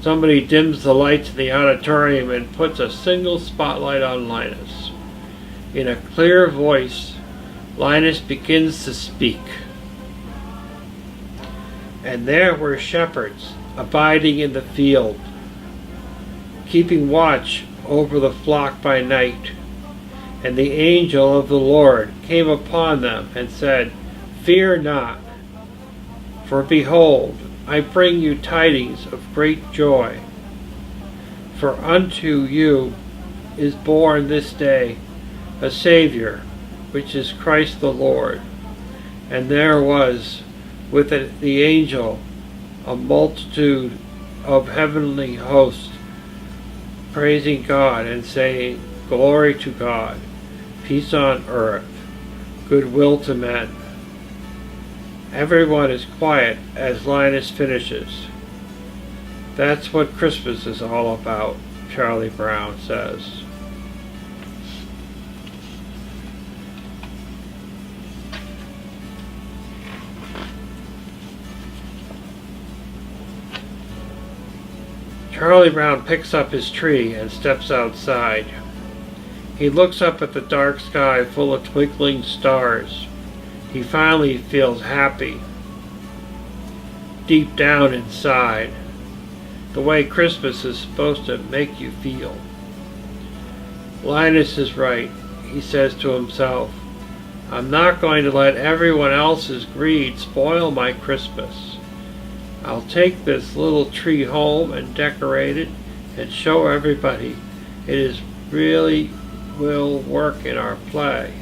Somebody dims the lights in the auditorium and puts a single spotlight on Linus. In a clear voice, Linus begins to speak. And there were shepherds abiding in the field, keeping watch over the flock by night. And the angel of the Lord came upon them and said, Fear not, for behold, I bring you tidings of great joy. For unto you is born this day a Savior, which is Christ the Lord. And there was with the angel a multitude of heavenly hosts, praising God and saying, Glory to God, peace on earth, goodwill to men. Everyone is quiet as Linus finishes. That's what Christmas is all about, Charlie Brown says. Charlie Brown picks up his tree and steps outside. He looks up at the dark sky full of twinkling stars. He finally feels happy, deep down inside, the way Christmas is supposed to make you feel. Linus is right, he says to himself. I'm not going to let everyone else's greed spoil my Christmas. I'll take this little tree home and decorate it and show everybody it is really will work in our play.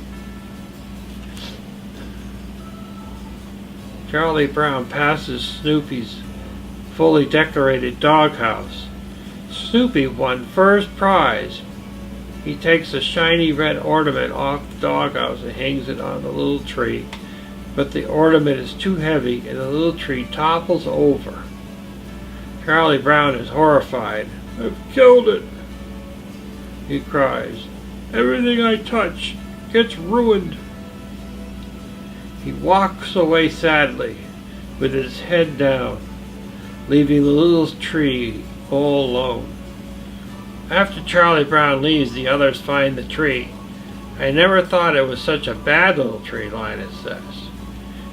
Charlie Brown passes Snoopy's fully decorated doghouse. Snoopy won first prize. He takes a shiny red ornament off the doghouse and hangs it on the little tree. But the ornament is too heavy and the little tree topples over. Charlie Brown is horrified. I've killed it, he cries. Everything I touch gets ruined. He walks away sadly, with his head down, leaving the little tree all alone. After Charlie Brown leaves, the others find the tree. I never thought it was such a bad little tree, Linus says.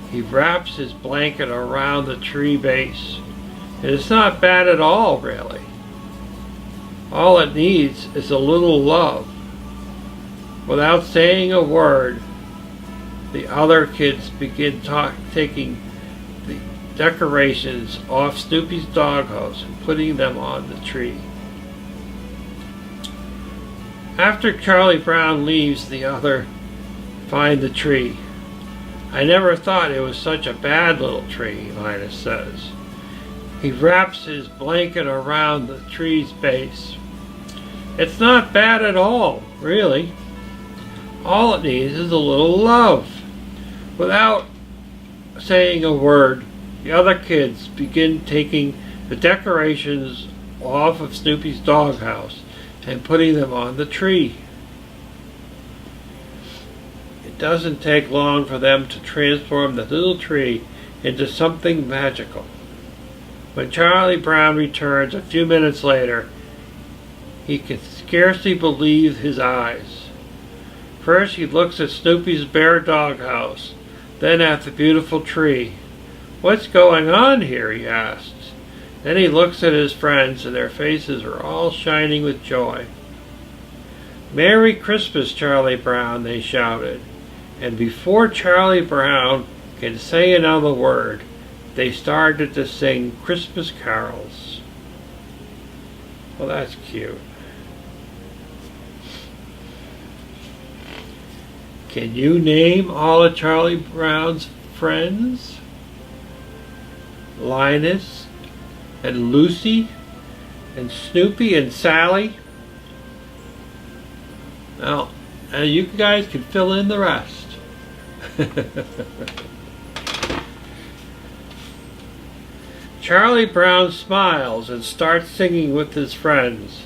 He wraps his blanket around the tree base. It's not bad at all, really. All it needs is a little love. Without saying a word, the other kids begin taking the decorations off Snoopy's doghouse and putting them on the tree. After Charlie Brown leaves, the other find the tree. I never thought it was such a bad little tree, Linus says. He wraps his blanket around the tree's base. It's not bad at all, really. All it needs is a little love. Without saying a word, the other kids begin taking the decorations off of Snoopy's doghouse and putting them on the tree. It doesn't take long for them to transform the little tree into something magical. When Charlie Brown returns a few minutes later, he can scarcely believe his eyes. First he looks at Snoopy's bare doghouse, then at the beautiful tree. What's going on here, he asks. Then he looks at his friends, and their faces are all shining with joy. Merry Christmas, Charlie Brown, they shouted. And before Charlie Brown can say another word, they started to sing Christmas carols. Well, that's cute. Can you name all of Charlie Brown's friends? Linus and Lucy and Snoopy and Sally? Well, you guys can fill in the rest. Charlie Brown smiles and starts singing with his friends.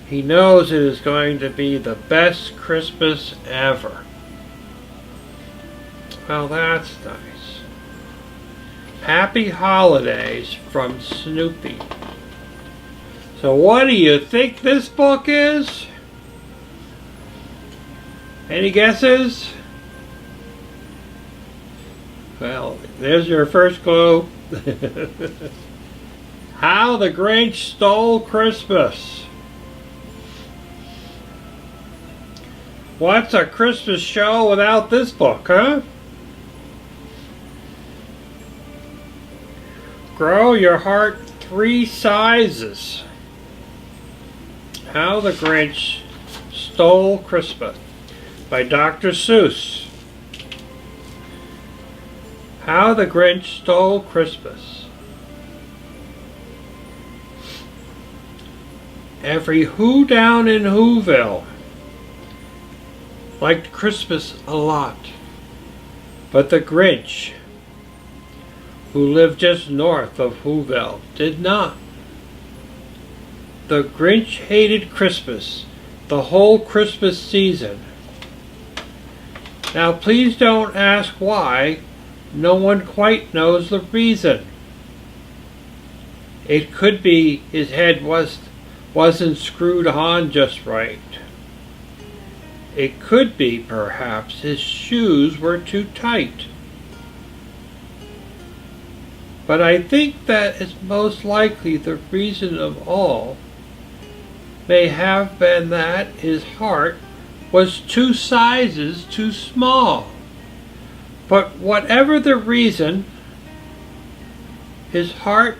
He knows it is going to be the best Christmas ever. Well, that's nice. Happy holidays from Snoopy. So what do you think this book is? Any guesses? Well, there's your first clue. How the Grinch Stole Christmas. What's a Christmas show without this book, huh? Grow Your Heart 3 Sizes. How the Grinch Stole Christmas by Dr. Seuss. How the Grinch Stole Christmas. Every Who down in Whoville liked Christmas a lot, but the Grinch, who lived just north of Whoville, did not. The Grinch hated Christmas the whole Christmas season. Now please don't ask why. No one quite knows the reason. It could be his head wasn't screwed on just right. It could be, perhaps, his shoes were too tight. But I think that is most likely the reason of all may have been that his heart was 2 sizes too small. But whatever the reason, his heart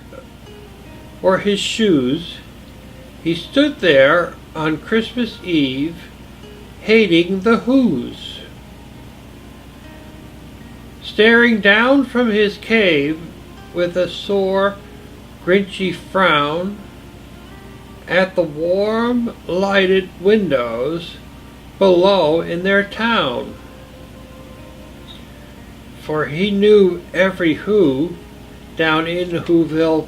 or his shoes, he stood there on Christmas Eve hating the Whos. Staring down from his cave with a sore, grinchy frown at the warm, lighted windows below in their town. For he knew every Who down in Whoville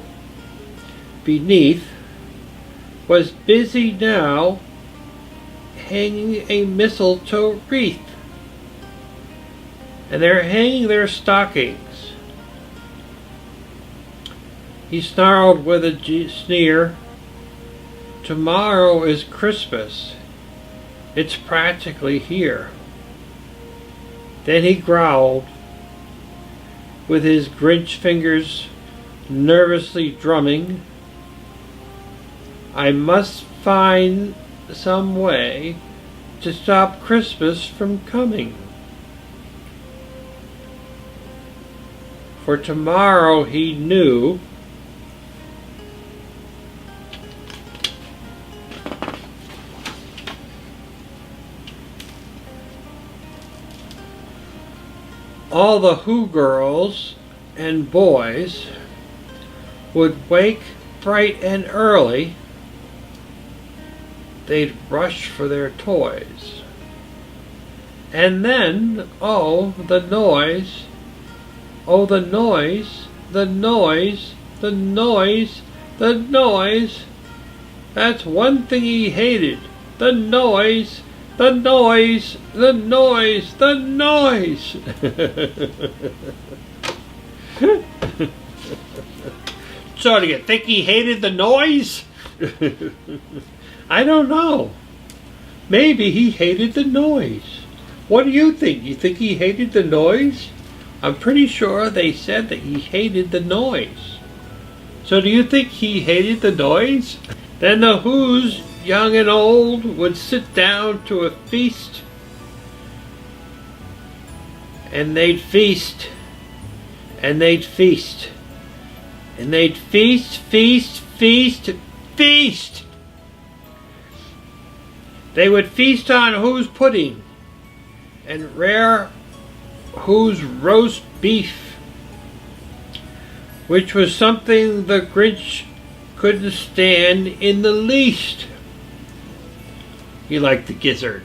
beneath was busy now hanging a mistletoe wreath. And they're hanging their stockings. He snarled with a sneer, "Tomorrow is Christmas. It's practically here." Then he growled, with his Grinch fingers nervously drumming, "I must find some way to stop Christmas from coming. For tomorrow," he knew, all the Who girls and boys would wake bright and early. They'd rush for their toys. And then, oh, the noise, the noise, the noise, the noise, the noise. That's one thing he hated. The noise, the noise, the noise, the noise. So do you think he hated the noise? I don't know. Maybe he hated the noise. What do you think? You think he hated the noise? I'm pretty sure they said that he hated the noise. So do you think he hated the noise? Then the Whos, young and old, would sit down to a feast. And they'd feast. And they'd feast. And they'd feast, feast, feast, feast. They would feast on Who's pudding and rare Who's roast beef, which was something the Grinch couldn't stand in the least. He liked the gizzard.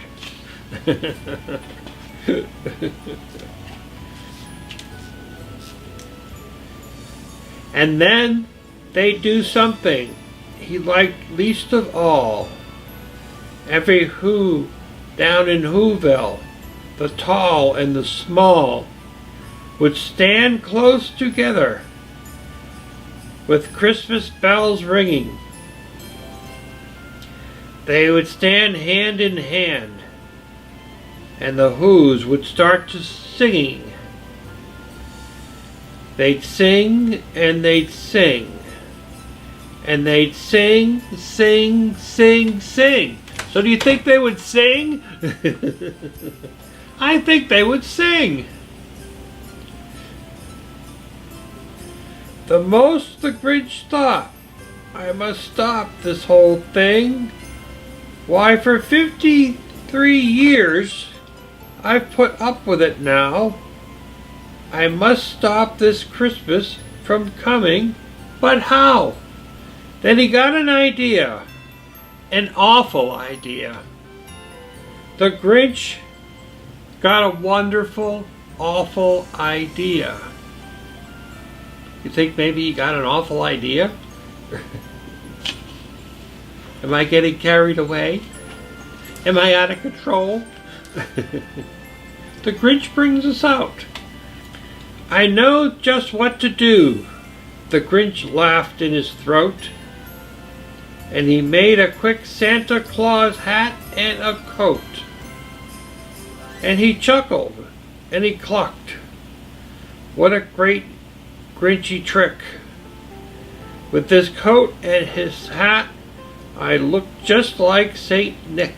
And then they'd do something he liked least of all. Every Who down in Whoville, the tall and the small, would stand close together with Christmas bells ringing. They would stand hand in hand, and the Whos would start to singing. They'd sing and they'd sing. And they'd sing, sing, sing, sing. So do you think they would sing? I think they would sing. The most the Grinch thought, I must stop this whole thing. Why, for 53 years, I've put up with it now. I must stop this Christmas from coming, but how? Then he got an idea, an awful idea. The Grinch got a wonderful, awful idea. You think maybe he got an awful idea? Am I getting carried away? Am I out of control? The Grinch brings us out. I know just what to do. The Grinch laughed in his throat, and he made a quick Santa Claus hat and a coat. And he chuckled, and he clucked. What a great Grinchy trick. With this coat and his hat, I look just like Saint Nick.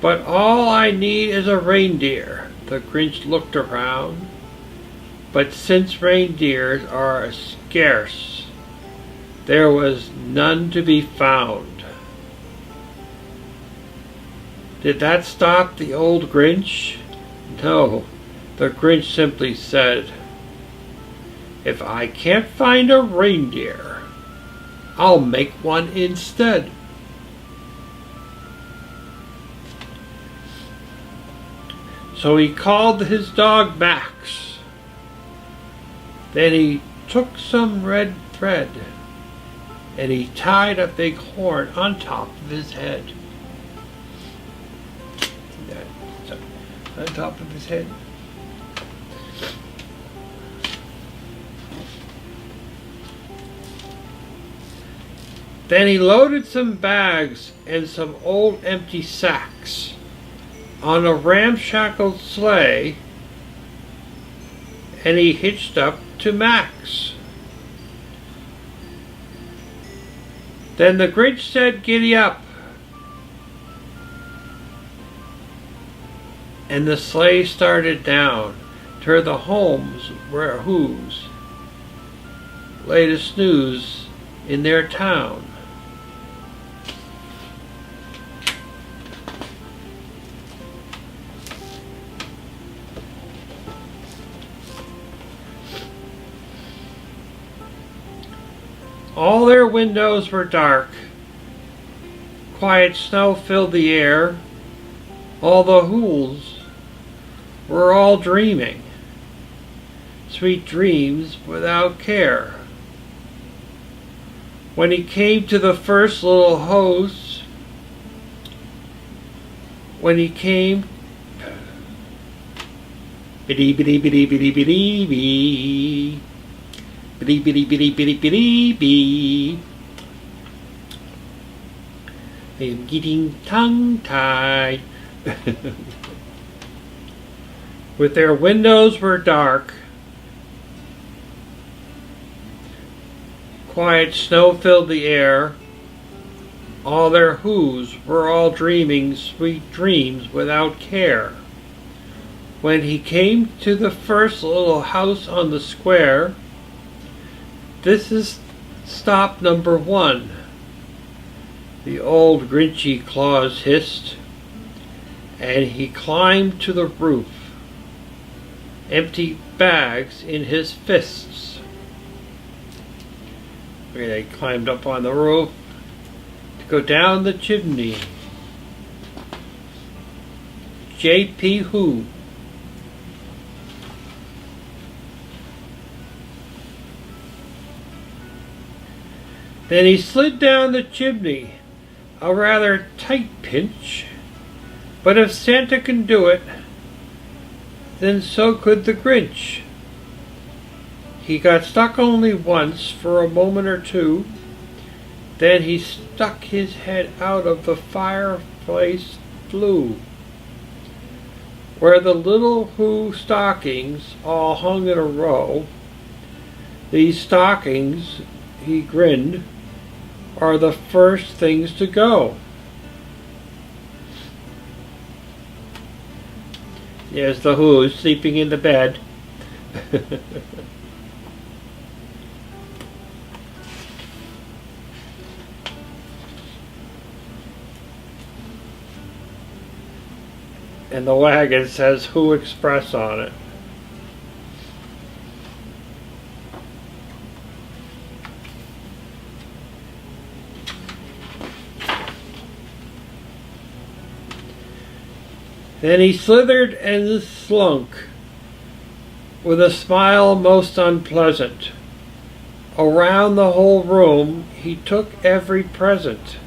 But all I need is a reindeer. The Grinch looked around. But since reindeers are scarce, there was none to be found. Did that stop the old Grinch? No, the Grinch simply said, if I can't find a reindeer, I'll make one instead. So he called his dog Max. Then he took some red thread and he tied a big horn on top of his head. See that? On top of his head. Then he loaded some bags and some old empty sacks on a ramshackle sleigh, and he hitched up to Max. Then the Grinch said, "Giddy up," and the sleigh started down to the homes where whose lay to snooze in their town. All their windows were dark. Quiet snow filled the air. All the whoos were all dreaming sweet dreams without care. When he came to the first little house, biddy biddy biddy biddy biddy biddy. Bitty bitty bitty bitty bitty bee. I am getting tongue-tied. With their windows were dark. Quiet snow filled the air. All their whoos were all dreaming sweet dreams without care. When he came to the first little house on the square, this is stop number 1, the old Grinchy Claus hissed, and he climbed to the roof, empty bags in his fists. Okay, they climbed up on the roof to go down the chimney. J.P. Who? Then he slid down the chimney, a rather tight pinch, but if Santa can do it, then so could the Grinch. He got stuck only once for a moment or two, then he stuck his head out of the fireplace flue, where the little Who stockings all hung in a row. These stockings, he grinned, are the first things to go. There's the Who's sleeping in the bed. And the wagon says Who Express on it. Then he slithered and slunk, with a smile most unpleasant. Around the whole room he took every present.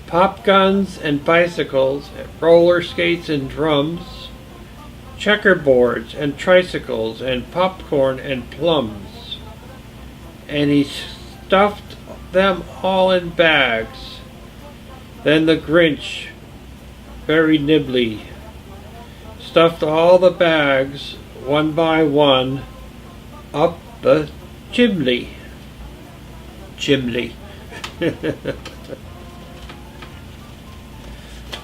Pop guns and bicycles, roller skates and drums, checkerboards and tricycles and popcorn and plums. And he stuffed them all in bags. Then the Grinch, very nimbly, stuffed all the bags, one by one, up the chimney. Chimney.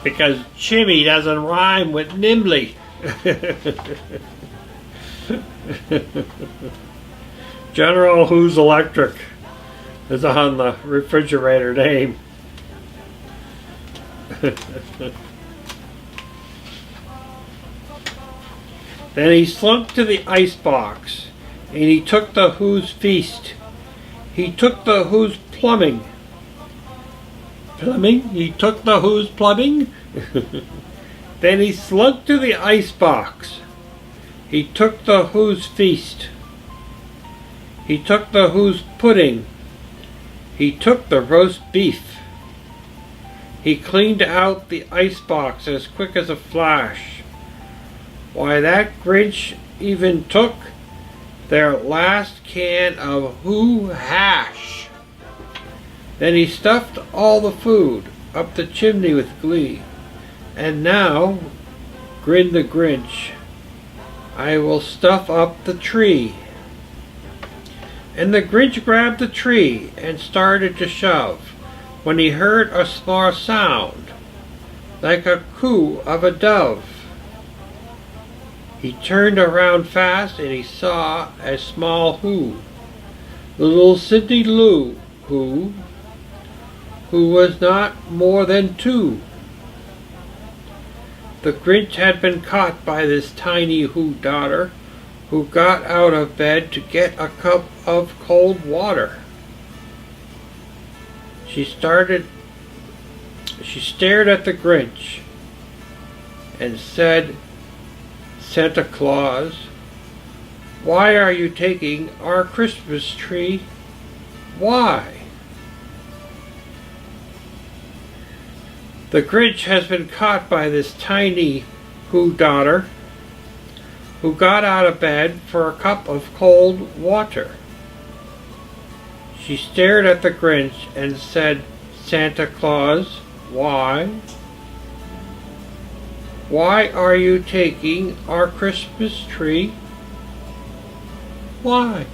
Because chimney doesn't rhyme with nimbly. General Who's Electric is on the refrigerator name. Then he slunk to the icebox, and he took the Who's feast. He took the Who's plumbing. Plumbing? He took the Who's plumbing? Then he slunk to the icebox. He took the Who's feast. He took the Who's pudding. He took the roast beef. He cleaned out the icebox as quick as a flash. Why, that Grinch even took their last can of Who hash. Then he stuffed all the food up the chimney with glee. And now, grinned the Grinch, I will stuff up the tree. And the Grinch grabbed the tree and started to shove, when he heard a small sound, like a coo of a dove. He turned around fast and he saw a small Who, the little Cindy Lou Who was not more than 2. The Grinch had been caught by this tiny Who daughter, who got out of bed to get a cup of cold water. She stared at the Grinch and said, Santa Claus, why are you taking our Christmas tree? Why? The Grinch has been caught by this tiny Who daughter, who got out of bed for a cup of cold water. She stared at the Grinch and said, Santa Claus, why? Why are you taking our Christmas tree? Why?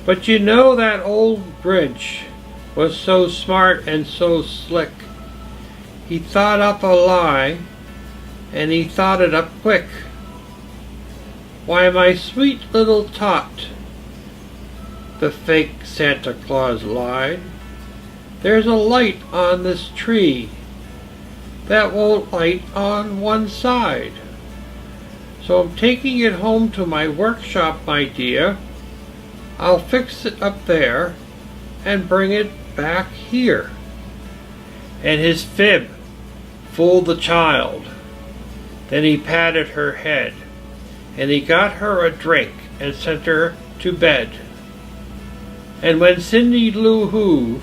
But you know that old Grinch was so smart and so slick. He thought up a lie, and he thought it up quick. Why, my sweet little tot, the fake Santa Claus lied, there's a light on this tree that won't light on one side. So I'm taking it home to my workshop, my dear. I'll fix it up there and bring it back here. And his fib fooled the child. Then he patted her head, and he got her a drink and sent her to bed. And when Cindy Lou Who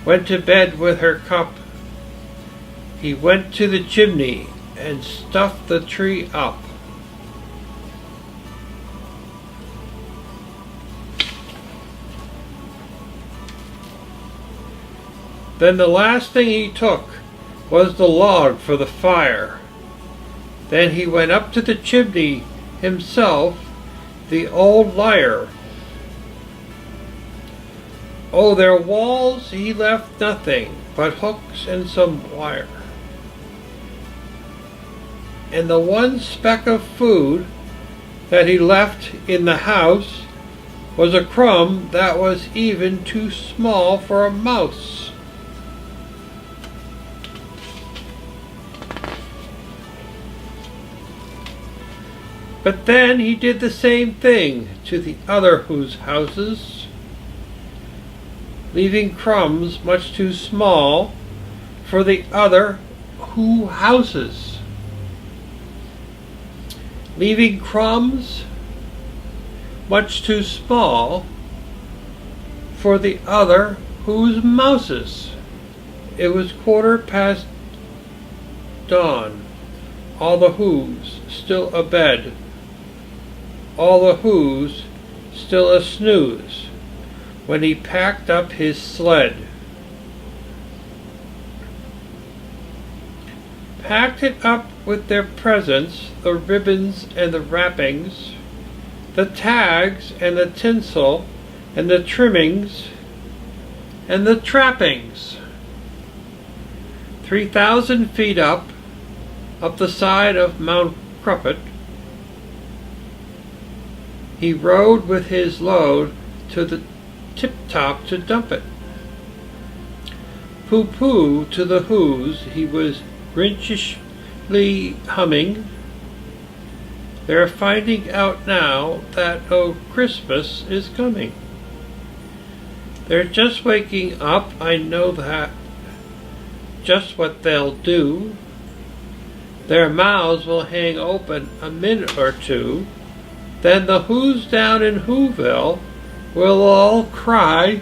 went to bed with her cup, he went to the chimney and stuffed the tree up. Then the last thing he took was the log for the fire. Then he went up to the chimney himself, the old liar. Oh, their walls he left nothing but hooks and some wire. And the one speck of food that he left in the house was a crumb that was even too small for a mouse. But then he did the same thing to the other whose houses, leaving crumbs much too small for the other who houses. Leaving crumbs much too small for the other whose mouses. It was 1/4 dawn. All the who's still abed. All the who's still a snooze when he packed up his sled. Packed it up with their presents, the ribbons and the wrappings, the tags and the tinsel and the trimmings and the trappings. 3,000 feet up the side of Mount Crumpet, he rode with his load to the tip-top to dump it. Pooh-pooh to the who's he was grinchishly humming. They're finding out now that, oh, Christmas is coming. They're just waking up, I know that. Just what they'll do. Their mouths will hang open a minute or two. Then the who's down in Whoville will all cry,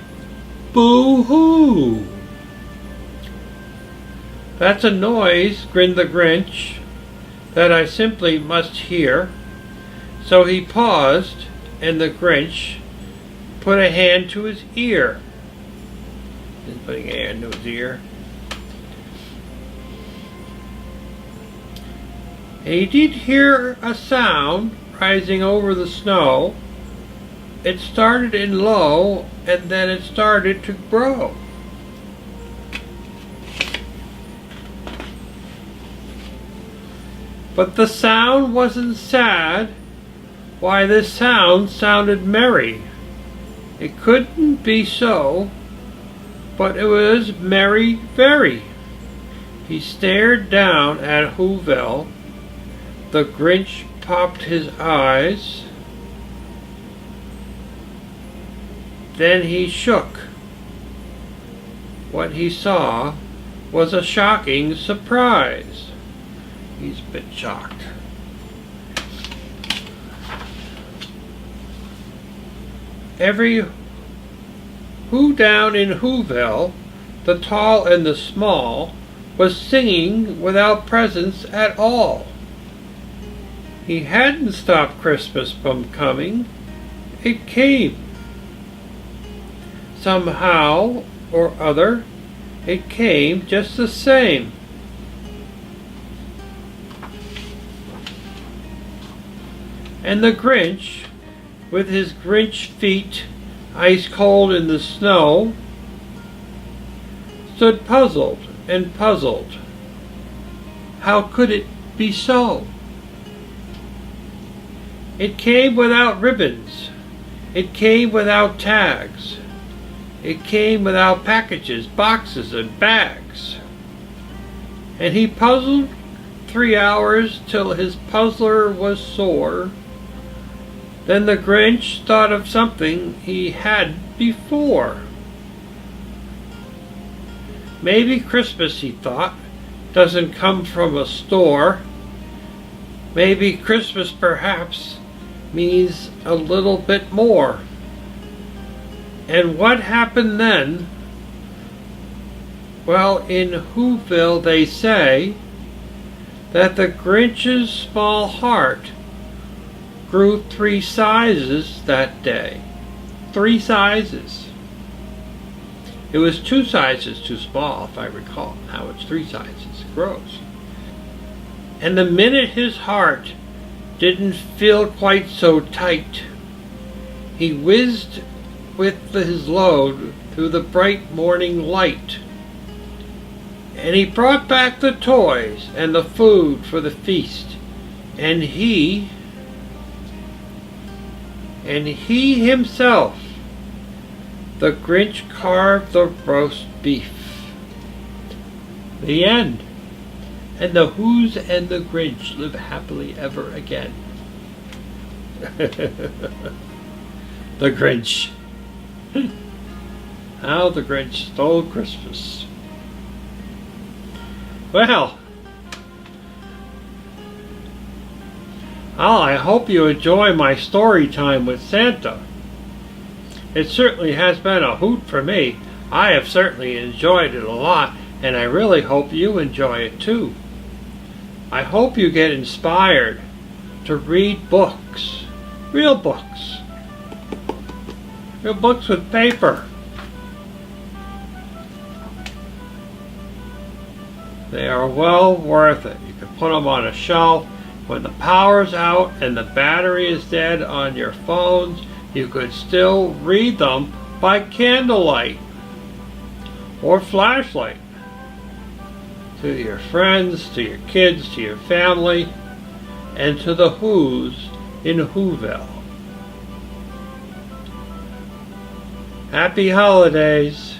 boo-hoo. That's a noise, grinned the Grinch, that I simply must hear. So he paused, and the Grinch put a hand to his ear. He's putting a hand to his ear. And he did hear a sound rising over the snow. It started in low, and then it started to grow. But the sound wasn't sad. Why, this sound sounded merry. It couldn't be so, but it was merry very. He stared down at Whoville. The Grinch popped his eyes. Then he shook. What he saw was a shocking surprise. He's a bit shocked. Every who down in Whoville, the tall and the small, was singing without presents at all. He hadn't stopped Christmas from coming. It came. Somehow or other, it came just the same. And the Grinch, with his Grinch feet ice cold in the snow, stood puzzled and puzzled. How could it be so? It came without ribbons. It came without tags. It came without packages, boxes, and bags. And he puzzled 3 hours till his puzzler was sore. Then the Grinch thought of something he had before. Maybe Christmas, he thought, doesn't come from a store. Maybe Christmas perhaps means a little bit more. And what happened then? Well, in Whoville they say that the Grinch's small heart grew 3 sizes that day. 3 sizes. It was 2 sizes too small, if I recall. Now it's 3 sizes it grows. And the minute his heart didn't feel quite so tight, he whizzed with his load through the bright morning light. And he brought back the toys and the food for the feast. And he himself, the Grinch, carved the roast beef. The end. And the Who's and the Grinch live happily ever again. The Grinch. How the Grinch stole Christmas. Well, I hope you enjoy my story time with Santa. It certainly has been a hoot for me. I have certainly enjoyed it a lot, and I really hope you enjoy it too. I hope you get inspired to read books, real books with paper. They are well worth it. You can put them on a shelf. When the power's out and the battery is dead on your phones, you could still read them by candlelight or flashlight to your friends, to your kids, to your family, and to the Who's in Whoville. Happy holidays.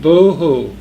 Boo-hoo.